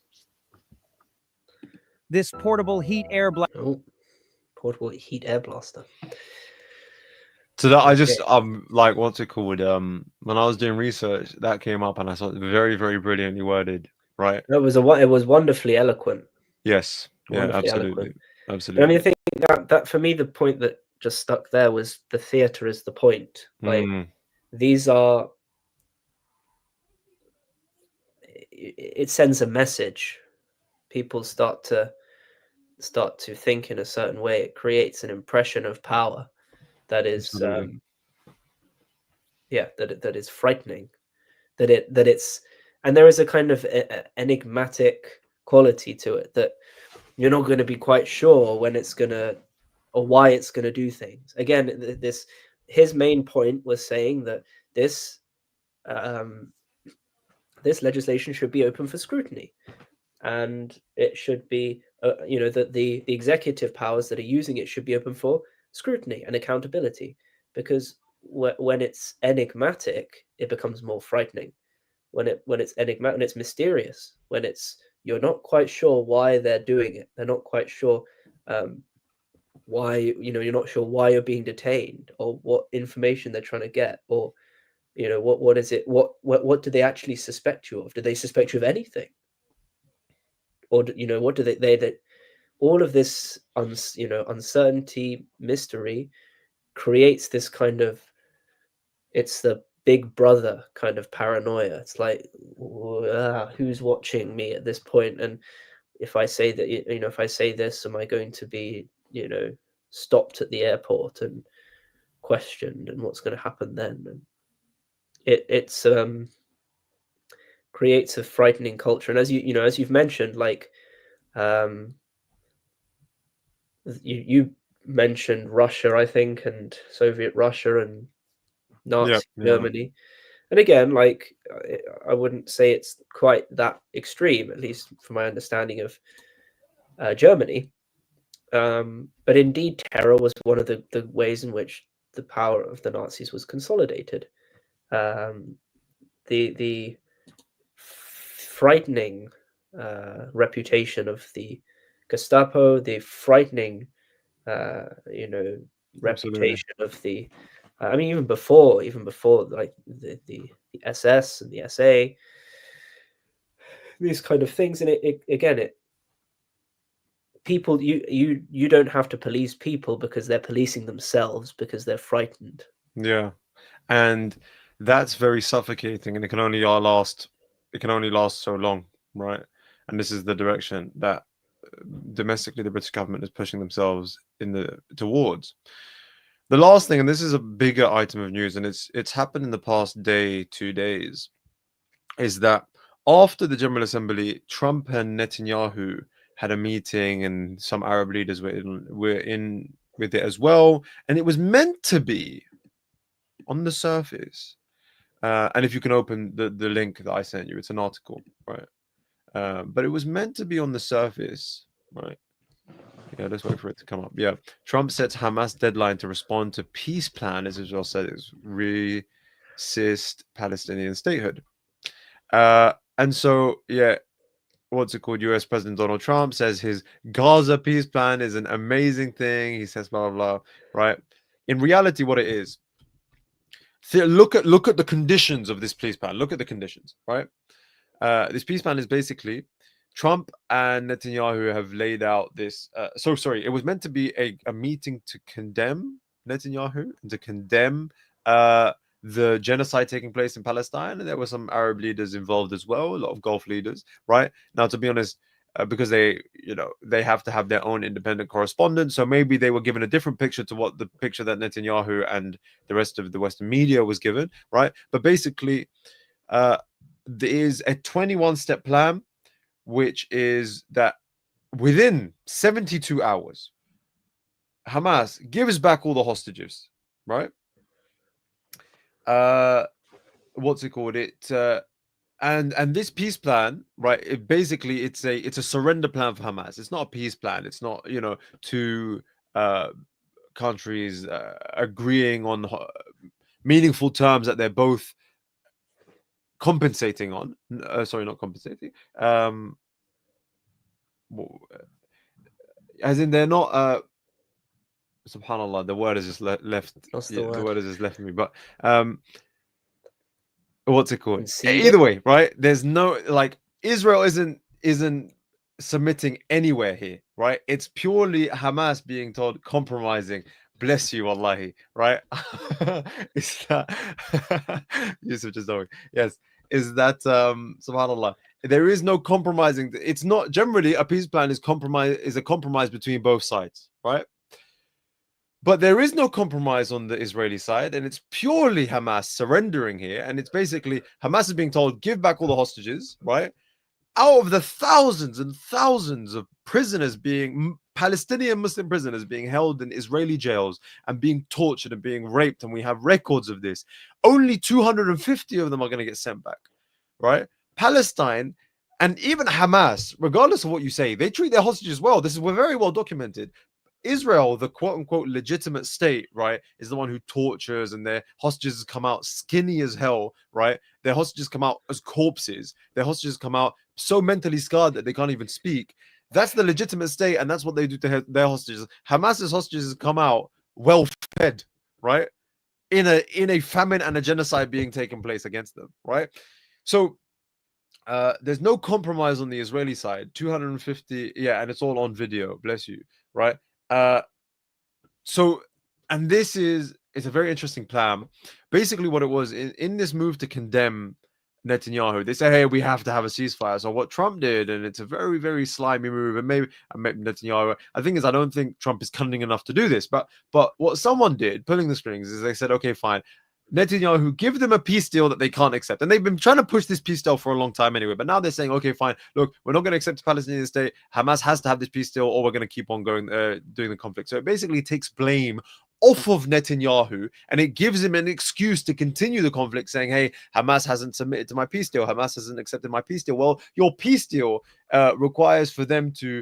[SPEAKER 10] This portable heat air blaster.
[SPEAKER 1] Oh, portable heat air blaster.
[SPEAKER 2] So that I just
[SPEAKER 1] Okay.
[SPEAKER 2] like what's it called? When I was doing research, that came up, and I saw it very, very brilliantly worded. Right?
[SPEAKER 1] It was wonderfully eloquent.
[SPEAKER 2] Yes. Yeah.
[SPEAKER 1] Wonderfully
[SPEAKER 2] Absolutely.
[SPEAKER 1] eloquent. And I mean, I
[SPEAKER 2] Absolutely.
[SPEAKER 1] think that for me, the point that just stuck there was the theater is the point. Like these are, it sends a message. People start to think in a certain way. It creates an impression of power that is,
[SPEAKER 2] Absolutely.
[SPEAKER 1] that is frightening. That it's, and there is a kind of enigmatic quality to it that you're not going to be quite sure when it's going to, or why it's going to do things. Again, his main point was saying that this this legislation should be open for scrutiny, and it should be, that the executive powers that are using it should be open for scrutiny and accountability, because when it's enigmatic, it becomes more frightening. When it's enigmatic and it's mysterious, when you're not quite sure why they're doing it, they're not quite sure why, you're not sure why you're being detained, or what information they're trying to get, or what is it, what do they actually suspect you of? Do they suspect you of anything? Or what do they that all of this uncertainty, mystery creates this kind of, it's the big brother kind of paranoia. It's like, who's watching me at this point? And if I say that, if I say this, am I going to be, stopped at the airport and questioned, and what's going to happen then? And it's creates a frightening culture. And as as you've mentioned, like, you mentioned Russia, I think, and Soviet Russia and
[SPEAKER 2] Yeah.
[SPEAKER 1] Nazi
[SPEAKER 2] Yeah.
[SPEAKER 1] Germany. And again, like, I wouldn't say it's quite that extreme, at least from my understanding of Germany. But indeed, terror was one of the ways in which the power of the Nazis was consolidated. The frightening reputation of the Gestapo, the frightening,
[SPEAKER 2] Absolutely.
[SPEAKER 1] reputation of the, I mean, even before, like the SS and the SA, these kind of things. And it again, people, you don't have to police people because they're policing themselves because they're frightened.
[SPEAKER 2] Yeah. And that's very suffocating, and it can only last so long, right? And this is the direction that domestically the British government is pushing themselves towards. The last thing, and this is a bigger item of news, and it's happened in the past 2 days, is that after the General Assembly, Trump and Netanyahu had a meeting, and some Arab leaders were in with it as well, and it was meant to be on the surface. And if you can open the link that I sent you, it's an article, right? But it was meant to be on the surface, right? Yeah, let's wait for it to come up. Yeah, Trump sets Hamas deadline to respond to peace plan, as Israel said, is resist Palestinian statehood. And so, yeah, what's it called? U.S. President Donald Trump says his Gaza peace plan is an amazing thing. He says blah blah blah, right? In reality, what it is, look at the conditions of this peace plan. Look at the conditions, right? This peace plan is basically Trump and Netanyahu have laid out this. It was meant to be a meeting to condemn Netanyahu and to condemn the genocide taking place in Palestine. And there were some Arab leaders involved as well, a lot of Gulf leaders, right? Now, to be honest, because they have to have their own independent correspondent. So maybe they were given a different picture to what the picture that Netanyahu and the rest of the Western media was given, right? But basically, there is a 21-step plan, which is that within 72 hours, Hamas gives back all the hostages, right? What's it called? And this peace plan, right? It's a surrender plan for Hamas. It's not a peace plan. It's not two countries agreeing on meaningful terms that they're both compensating on. Sorry, not compensating. As in they're not Subhanallah, the word has just left.
[SPEAKER 1] What's the
[SPEAKER 2] The
[SPEAKER 1] word?
[SPEAKER 2] word has just left me. But what's it called?
[SPEAKER 1] Conceded?
[SPEAKER 2] Either way, right? There's no like Israel isn't submitting anywhere here, right? It's purely Hamas being told compromising. Bless you, wallahi, right? Is that Yusuf just knowing? Yes, is that subhanallah? There is no compromising. It's not generally a peace plan is a compromise between both sides, right? But there is no compromise on the Israeli side, and it's purely Hamas surrendering here. And it's basically Hamas is being told, give back all the hostages, right? Out of the thousands and thousands of prisoners Palestinian Muslim prisoners being held in Israeli jails and being tortured and being raped, and we have records of this, only 250 of them are going to get sent back, right? Palestine and even Hamas, regardless of what you say, they treat their hostages well. We're very well documented. Israel, the quote unquote legitimate state, right, is the one who tortures, and their hostages come out skinny as hell, right? Their hostages come out as corpses. Their hostages come out so mentally scarred that they can't even speak. That's the legitimate state, and that's what they do to their hostages. Hamas's hostages come out well fed, right? In a famine and a genocide being taken place against them, right? So there's no compromise on the Israeli side. 250, yeah, and it's all on video. Bless you, right? So, and it's a very interesting plan. Basically, what it was in this move to condemn Netanyahu, they say, hey, we have to have a ceasefire. So what Trump did, and it's a very, very slimy move, and maybe Netanyahu, I think I don't think Trump is cunning enough to do this, but what someone did, pulling the strings, is they said, okay, fine, Netanyahu, give them a peace deal that they can't accept. And they've been trying to push this peace deal for a long time anyway. But now they're saying, okay, fine, look, we're not going to accept the Palestinian state. Hamas has to have this peace deal, or we're going to keep on going, doing the conflict. So it basically takes blame off of Netanyahu, and it gives him an excuse to continue the conflict, saying, hey, Hamas hasn't submitted to my peace deal. Hamas hasn't accepted my peace deal. Well, your peace deal requires for them to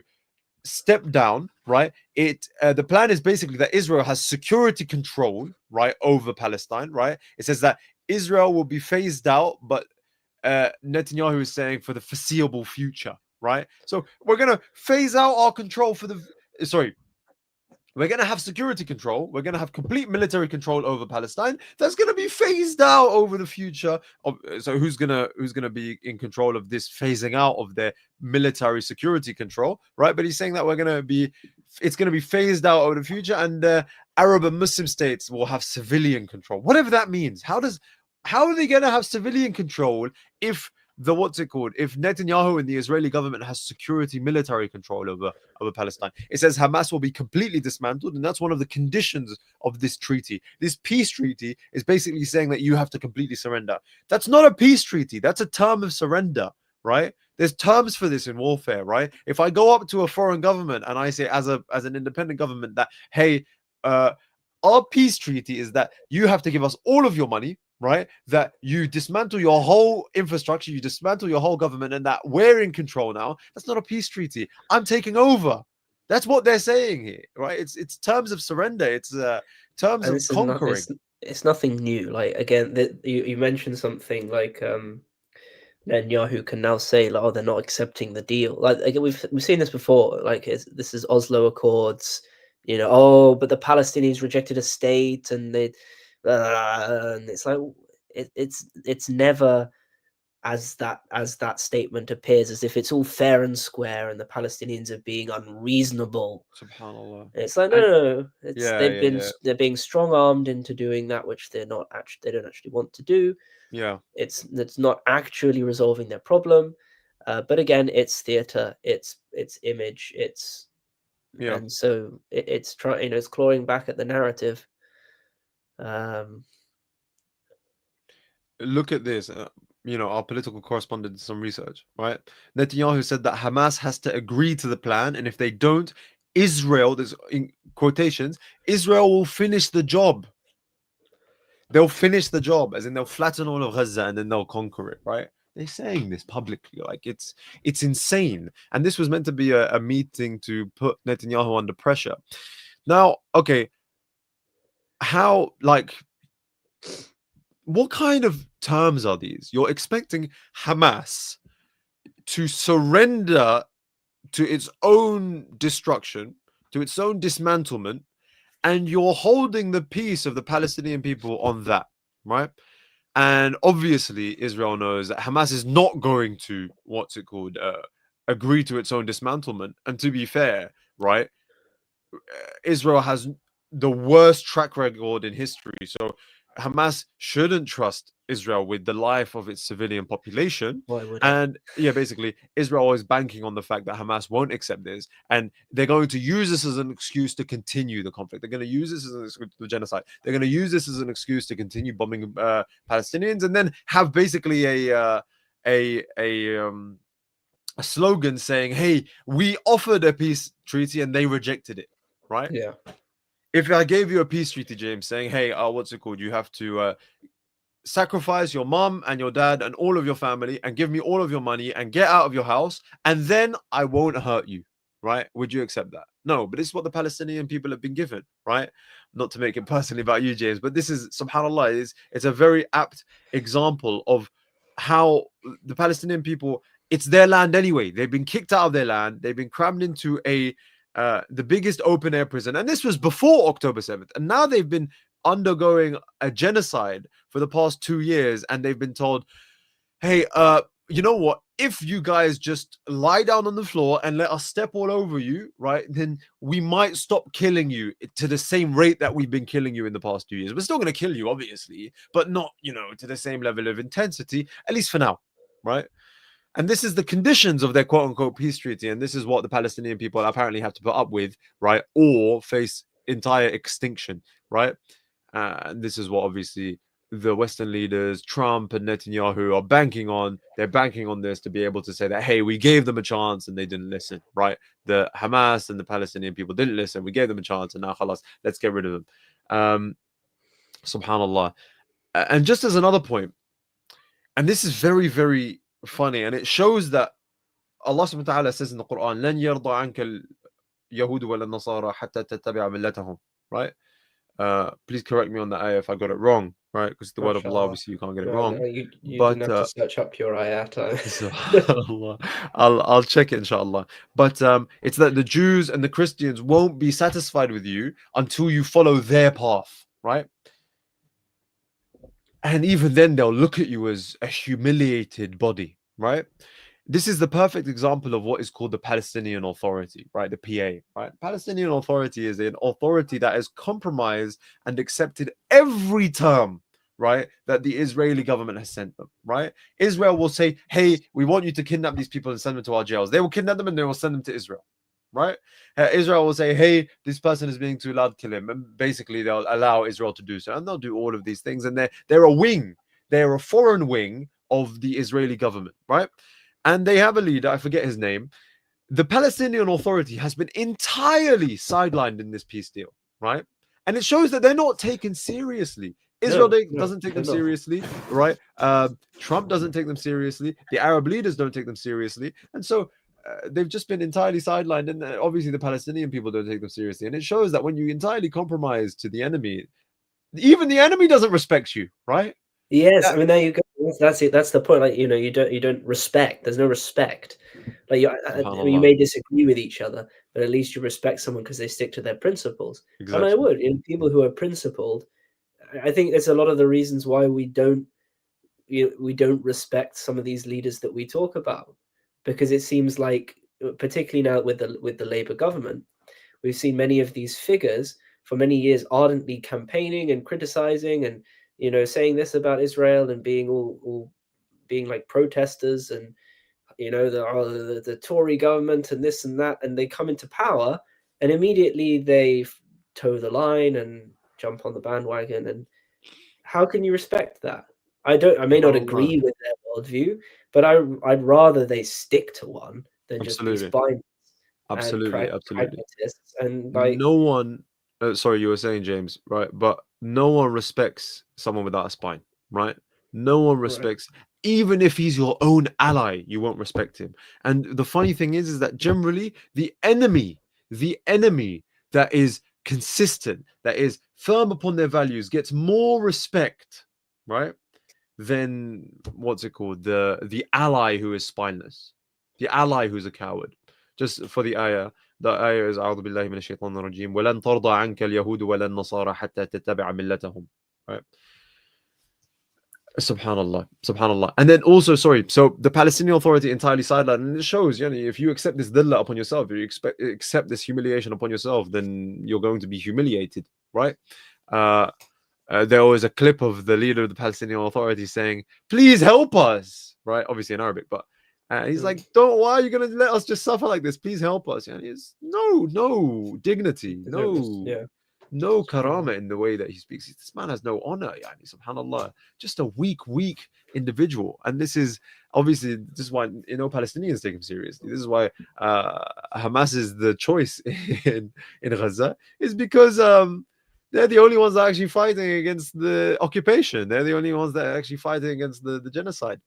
[SPEAKER 2] step down, right? The plan is basically that Israel has security control, right, over Palestine, right? It says that Israel will be phased out, but Netanyahu is saying for the foreseeable future, right? So we're gonna phase out our control we're going to have security control. We're going to have complete military control over Palestine. That's going to be phased out over the future. So who's going to be in control of this phasing out of their military security control, right? But he's saying that it's going to be phased out over the future, and Arab and Muslim states will have civilian control. Whatever that means. How are they going to have civilian control if if Netanyahu and the Israeli government has security military control over Palestine? It says Hamas will be completely dismantled, and that's one of the conditions of this treaty. This peace treaty is basically saying that you have to completely surrender. That's not a peace treaty. That's a term of surrender, right? There's terms for this in warfare, right? If I go up to a foreign government and I say as an independent government that, hey, our peace treaty is that you have to give us all of your money, right? That you dismantle your whole infrastructure, you dismantle your whole government, and that we're in control now. That's not a peace treaty. I'm taking over. That's what they're saying here, right? It's terms of surrender. It's terms of conquering.
[SPEAKER 1] It's nothing new. Like again, you mentioned something like Netanyahu can now say, like, oh, they're not accepting the deal. Like again, we've seen this before. Like this is Oslo Accords. You know, oh, but the Palestinians rejected a state, and and it's like it's never as that statement appears, as if it's all fair and square and the Palestinians are being unreasonable.
[SPEAKER 2] Subhanallah.
[SPEAKER 1] It's like no. They're being strong armed into doing that which they don't actually want to do.
[SPEAKER 2] Yeah,
[SPEAKER 1] it's not actually resolving their problem. But again, it's theater, it's image, and so it's trying, it's clawing back at the narrative.
[SPEAKER 2] Look at this. Our political correspondent did some research, right? Netanyahu said that Hamas has to agree to the plan, and if they don't, Israel, there's in quotations, Israel will finish the job. They'll finish the job, as in they'll flatten all of Gaza and then they'll conquer it, right? They're saying this publicly, like it's insane. And this was meant to be a meeting to put Netanyahu under pressure. Now, okay, what kind of terms are these? You're expecting Hamas to surrender to its own destruction, to its own dismantlement, and you're holding the peace of the Palestinian people on that, right? And obviously, Israel knows that Hamas is not going to, agree to its own dismantlement. And to be fair, right, Israel has the worst track record in history. So Hamas shouldn't trust Israel with the life of its civilian population.
[SPEAKER 1] Why would it?
[SPEAKER 2] And yeah, basically, Israel is banking on the fact that Hamas won't accept this. And they're going to use this as an excuse to continue the conflict. They're going to use this as an excuse to the genocide. They're going to use this as an excuse to continue bombing Palestinians, and then have basically a slogan saying, hey, we offered a peace treaty and they rejected it, right?
[SPEAKER 1] Yeah.
[SPEAKER 2] If I gave you a peace treaty, James, saying, hey, you have to sacrifice your mom and your dad and all of your family and give me all of your money and get out of your house, and then I won't hurt you, right? Would you accept that? No, but this is what the Palestinian people have been given, right? Not to make it personally about you, James, but this is, subhanAllah, it's a very apt example of how the Palestinian people, it's their land anyway. They've been kicked out of their land. They've been crammed into the biggest open air prison. And this was before October 7th. And now they've been undergoing a genocide for the past 2 years. And they've been told, hey, you know what? If you guys just lie down on the floor and let us step all over you, right, then we might stop killing you to the same rate that we've been killing you in the past 2 years. We're still going to kill you, obviously, but not, to the same level of intensity, at least for now, right? And this is the conditions of their quote-unquote peace treaty. And this is what the Palestinian people apparently have to put up with, right? Or face entire extinction, right? And this is what obviously the Western leaders, Trump and Netanyahu, are banking on. They're banking on this to be able to say that, hey, we gave them a chance and they didn't listen, right? The Hamas and the Palestinian people didn't listen. We gave them a chance and now, khalas, let's get rid of them. Subhanallah. And just as another point, and this is very, very funny, and it shows that Allah subhanahu wa ta'ala says in the Quran, لن يرضى عنك اليهود ولا النصارى حتى تتبع ملتهم, right? Please correct me on that ayah if I got it wrong, right? Because the word of Allah, obviously you can't get it wrong.
[SPEAKER 1] You
[SPEAKER 2] But
[SPEAKER 1] didn't have to search up your ayat.
[SPEAKER 2] I'll check it, inshallah. But it's that the Jews and the Christians won't be satisfied with you until you follow their path, right? And even then, they'll look at you as a humiliated body, right? This is the perfect example of what is called the Palestinian Authority, right? The PA, right? Palestinian Authority is an authority that has compromised and accepted every term, right, that the Israeli government has sent them, right? Israel will say, hey, we want you to kidnap these people and send them to our jails. They will kidnap them and they will send them to Israel, right? Israel will say, hey, this person is being too loud, kill him. And basically, they'll allow Israel to do so. And they'll do all of these things. And they're a wing. They're a foreign wing of the Israeli government, right? And they have a leader, I forget his name. The Palestinian Authority has been entirely sidelined in this peace deal, right? And it shows that they're not taken seriously. Israel doesn't take them seriously, right? Trump doesn't take them seriously. The Arab leaders don't take them seriously. And so they've just been entirely sidelined. And obviously the Palestinian people don't take them seriously. And it shows that when you entirely compromise to the enemy, even the enemy doesn't respect you, right?
[SPEAKER 1] Yes, I mean, there you go. That's it. That's the point. Like, you don't respect. There's no respect. Like you may disagree with each other, but at least you respect someone because they stick to their principles.
[SPEAKER 2] Exactly.
[SPEAKER 1] And I would, people who are principled, I think it's a lot of the reasons why we don't respect some of these leaders that we talk about, because it seems like, particularly now with the Labour government, we've seen many of these figures for many years ardently campaigning and criticizing and saying this about Israel and being all being like protesters and the Tory government and this and that, and they come into power and immediately they toe the line and jump on the bandwagon. And how can you respect that? I may not agree with their worldview, but I'd rather they stick to one than just be spineless.
[SPEAKER 2] Absolutely.
[SPEAKER 1] And like,
[SPEAKER 2] no one, sorry, you were saying, James, right? But no one respects someone without a spine, right? No one respects, even if he's your own ally, you won't respect him. And the funny thing is that generally the enemy that is consistent, that is firm upon their values, gets more respect, right, than the ally who is spineless, the ally who's a coward. Just for the ayah, The ayah is أعوذ بالله من الشيطان الرجيم ولن ترضى عنك اليهود ولا النصارى حتى تتبع ملتهم. Right? Subhanallah, subhanallah. And then also, sorry, so the Palestinian Authority entirely sidelined, and it shows, you know, if you accept this dhillah upon yourself, if you accept this humiliation upon yourself, then you're going to be humiliated, right? There was a clip of the leader of the Palestinian Authority saying, "Please help us," right? Obviously in Arabic, but he's like, "Don't. Why are you going to let us just suffer like this? Please help us." And he's no dignity, no karama in the way that he speaks. This man has no honor, yani, subhanallah. Just a weak individual. And this is obviously, this is why, you know, Palestinians take him seriously. This is why Hamas is the choice in Gaza, is because they're the only ones that are actually fighting against the occupation. They're the only ones that are actually fighting against the genocide.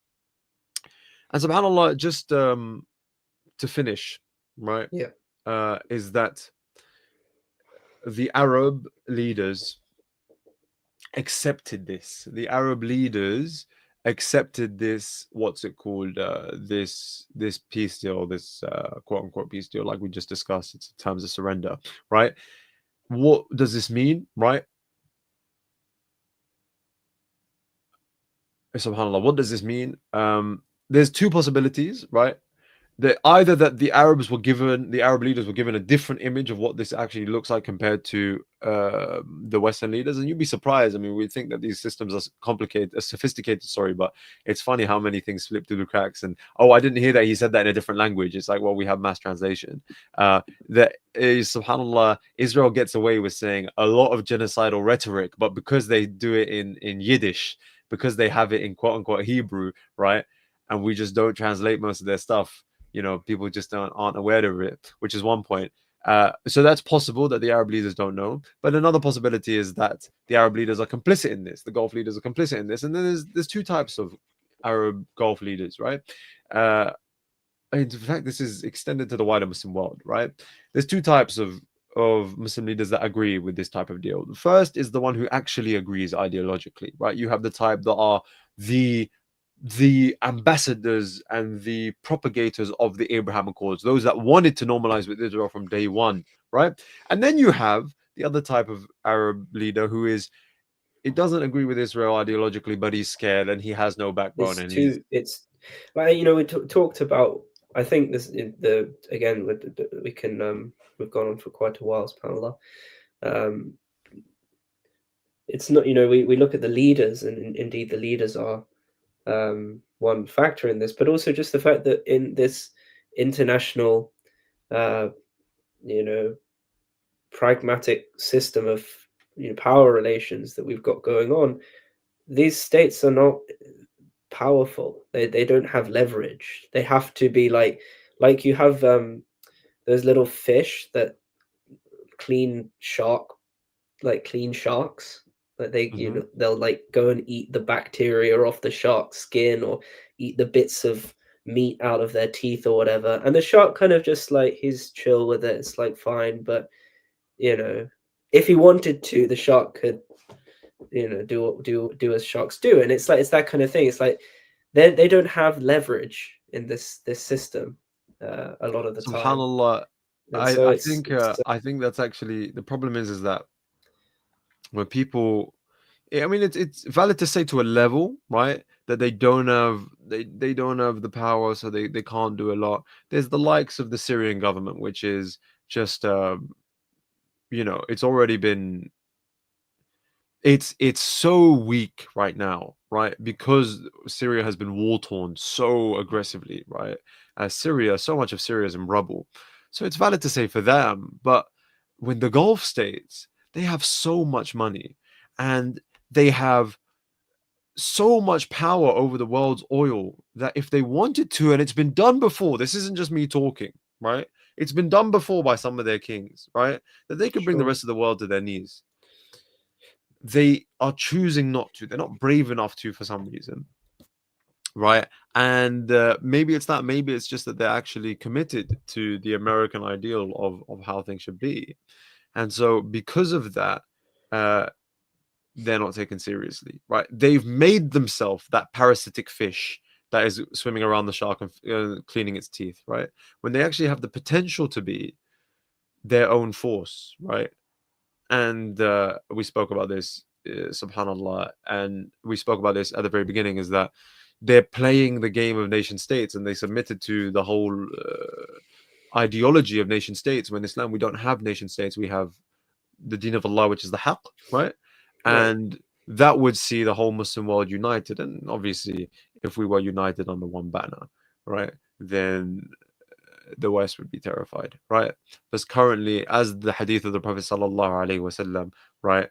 [SPEAKER 2] And subhanallah, just to finish, right? Is that the Arab leaders accepted this. The Arab leaders accepted this, what's it called? This peace deal, this quote unquote peace deal, like we just discussed. It's in terms of surrender, right? What does this mean, right? Subhanallah, what does this mean? There's two possibilities, right? Either that the Arab leaders were given a different image of what this actually looks like compared to the Western leaders, and you'd be surprised. I mean, we think that these systems are sophisticated, but it's funny how many things slip through the cracks. And I didn't hear that he said that in a different language. It's like, well, we have mass translation. That is, subhanallah, Israel gets away with saying a lot of genocidal rhetoric, but because they do it in Yiddish, because they have it in quote unquote Hebrew, right? And we just don't translate most of their stuff. You know, people just aren't aware of it, which is one point. So that's possible that the Arab leaders don't know. But another possibility is that the Arab leaders are complicit in this. The Gulf leaders are complicit in this. And then there's two types of Arab Gulf leaders, right? In fact, this is extended to the wider Muslim world, right? There's two types of Muslim leaders that agree with this type of deal. The first is the one who actually agrees ideologically, right? You have the type that are the ambassadors and the propagators of the Abraham Accords, those that wanted to normalize with Israel from day one, right? And then you have the other type of Arab leader who it doesn't agree with Israel ideologically, but he's scared and he has no backbone.
[SPEAKER 1] It's like, you know, we talked about, I think this again, we can we've gone on for quite a while, subhanAllah. It's not, you know, we look at the leaders, and indeed the leaders are one factor in this, but also just the fact that in this international, you know, pragmatic system of, you know, power relations that we've got going on, these states are not powerful. They don't have leverage. They have to be like you have those little fish that clean sharks, that they you know, they'll like go and eat the bacteria off the shark's skin or eat the bits of meat out of their teeth or whatever, and the shark kind of just like, he's chill with it, it's like fine. But you know, if he wanted to, the shark could, you know, do as sharks do. And it's like, it's that kind of thing. It's like they don't have leverage in this system a lot of the time.
[SPEAKER 2] SubhanAllah, I think that's actually the problem is that when people, I mean, it's valid to say to a level, right, that they don't have the power, so they can't do a lot. There's the likes of the Syrian government, which is just you know, it's already been, it's so weak right now, right, because Syria has been war torn so aggressively, right? So much of Syria is in rubble, so it's valid to say for them. But when the Gulf states, they have so much money and they have so much power over the world's oil that if they wanted to, and it's been done before, this isn't just me talking, right? It's been done before by some of their kings, right? That they could bring the rest of the world to their knees. They are choosing not to. They're not brave enough to for some reason, right? And maybe it's that. Maybe it's just that they're actually committed to the American ideal of how things should be. And so because of that, they're not taken seriously, right? They've made themselves that parasitic fish that is swimming around the shark and cleaning its teeth, right? When they actually have the potential to be their own force, right? And we spoke about this, subhanallah, and we spoke about this at the very beginning, is that they're playing the game of nation states, and they submitted to the whole ideology of nation states. When Islam, we don't have nation states, we have the deen of Allah, which is the haqq, right? And that would see the whole Muslim world united. And obviously, if we were united under one banner, right, then the West would be terrified, right? Because currently, as the hadith of the Prophet sallallahu alaihi wasallam, right,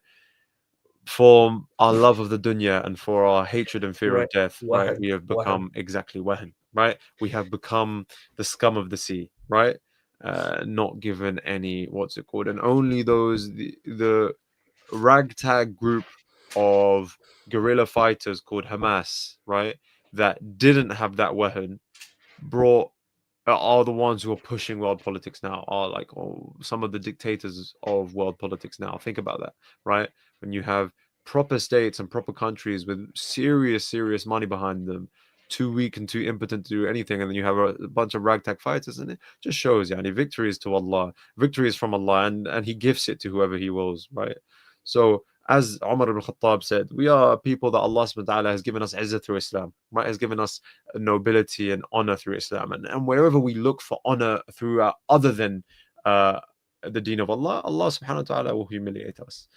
[SPEAKER 2] for our love of the dunya and for our hatred and fear of death, right, we have become exactly wahan, right? We have become the scum of the sea, right? Not given any, what's it called? And only those, the ragtag group of guerrilla fighters called Hamas, right, that didn't have that weapon, are the ones who are pushing world politics now, are like some of the dictators of world politics now. Think about that, right? When you have proper states and proper countries with serious money behind them, too weak and too impotent to do anything, and then you have a bunch of ragtag fighters, and it just shows, yani, victory is to Allah, victory is from Allah, and He gifts it to whoever He wills, right? So, as Umar ibn Khattab said, we are people that Allah subhanahu wa ta'ala has given us izzah through Islam, right? Has given us nobility and honor through Islam. And wherever we look for honor through other than the deen of Allah, Allah subhanahu wa ta'ala will humiliate us.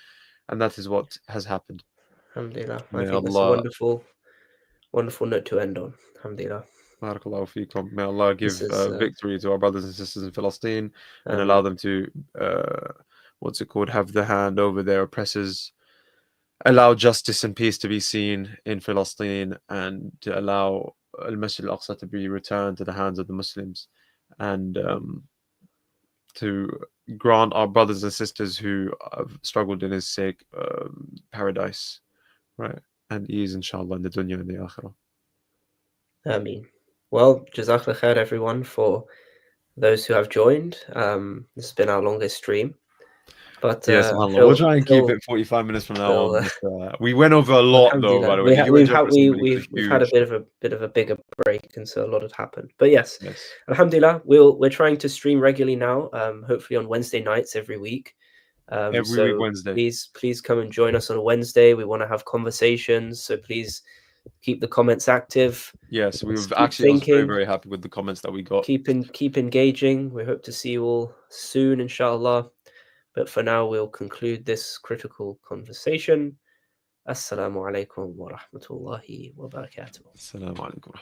[SPEAKER 2] And that is what has happened.
[SPEAKER 1] Alhamdulillah. I think that's a wonderful note to end on. Alhamdulillah.
[SPEAKER 2] Barakallahu feekum. May Allah give victory to our brothers and sisters in Palestine and allow them to, have the hand over their oppressors. Allow justice and peace to be seen in Palestine, and to allow Al-Masjid Al-Aqsa to be returned to the hands of the Muslims, and to grant our brothers and sisters who have struggled in His sake paradise, right, and ease, inshallah, in the dunya and the akhirah.
[SPEAKER 1] Ameen. Well, Jazakallah khair, everyone, for those who have joined. This has been our longest stream. But
[SPEAKER 2] yes, we'll try and keep it 45 minutes from now on. We went over a lot, though. By the way,
[SPEAKER 1] we've had a bit of a bigger break, and so a lot had happened. But yes. Alhamdulillah, we're trying to stream regularly now. Hopefully on Wednesday nights every week.
[SPEAKER 2] Every week Wednesday.
[SPEAKER 1] Please come and join us on a Wednesday. We want to have conversations, so please keep the comments active.
[SPEAKER 2] Yes, we've actually I was very, very happy with the comments that we got.
[SPEAKER 1] Keep engaging. We hope to see you all soon, inshallah. But for now, we'll conclude this critical conversation. Assalamu alaikum wa rahmatullahi wa barakatuh.
[SPEAKER 2] Assalamu alaikum.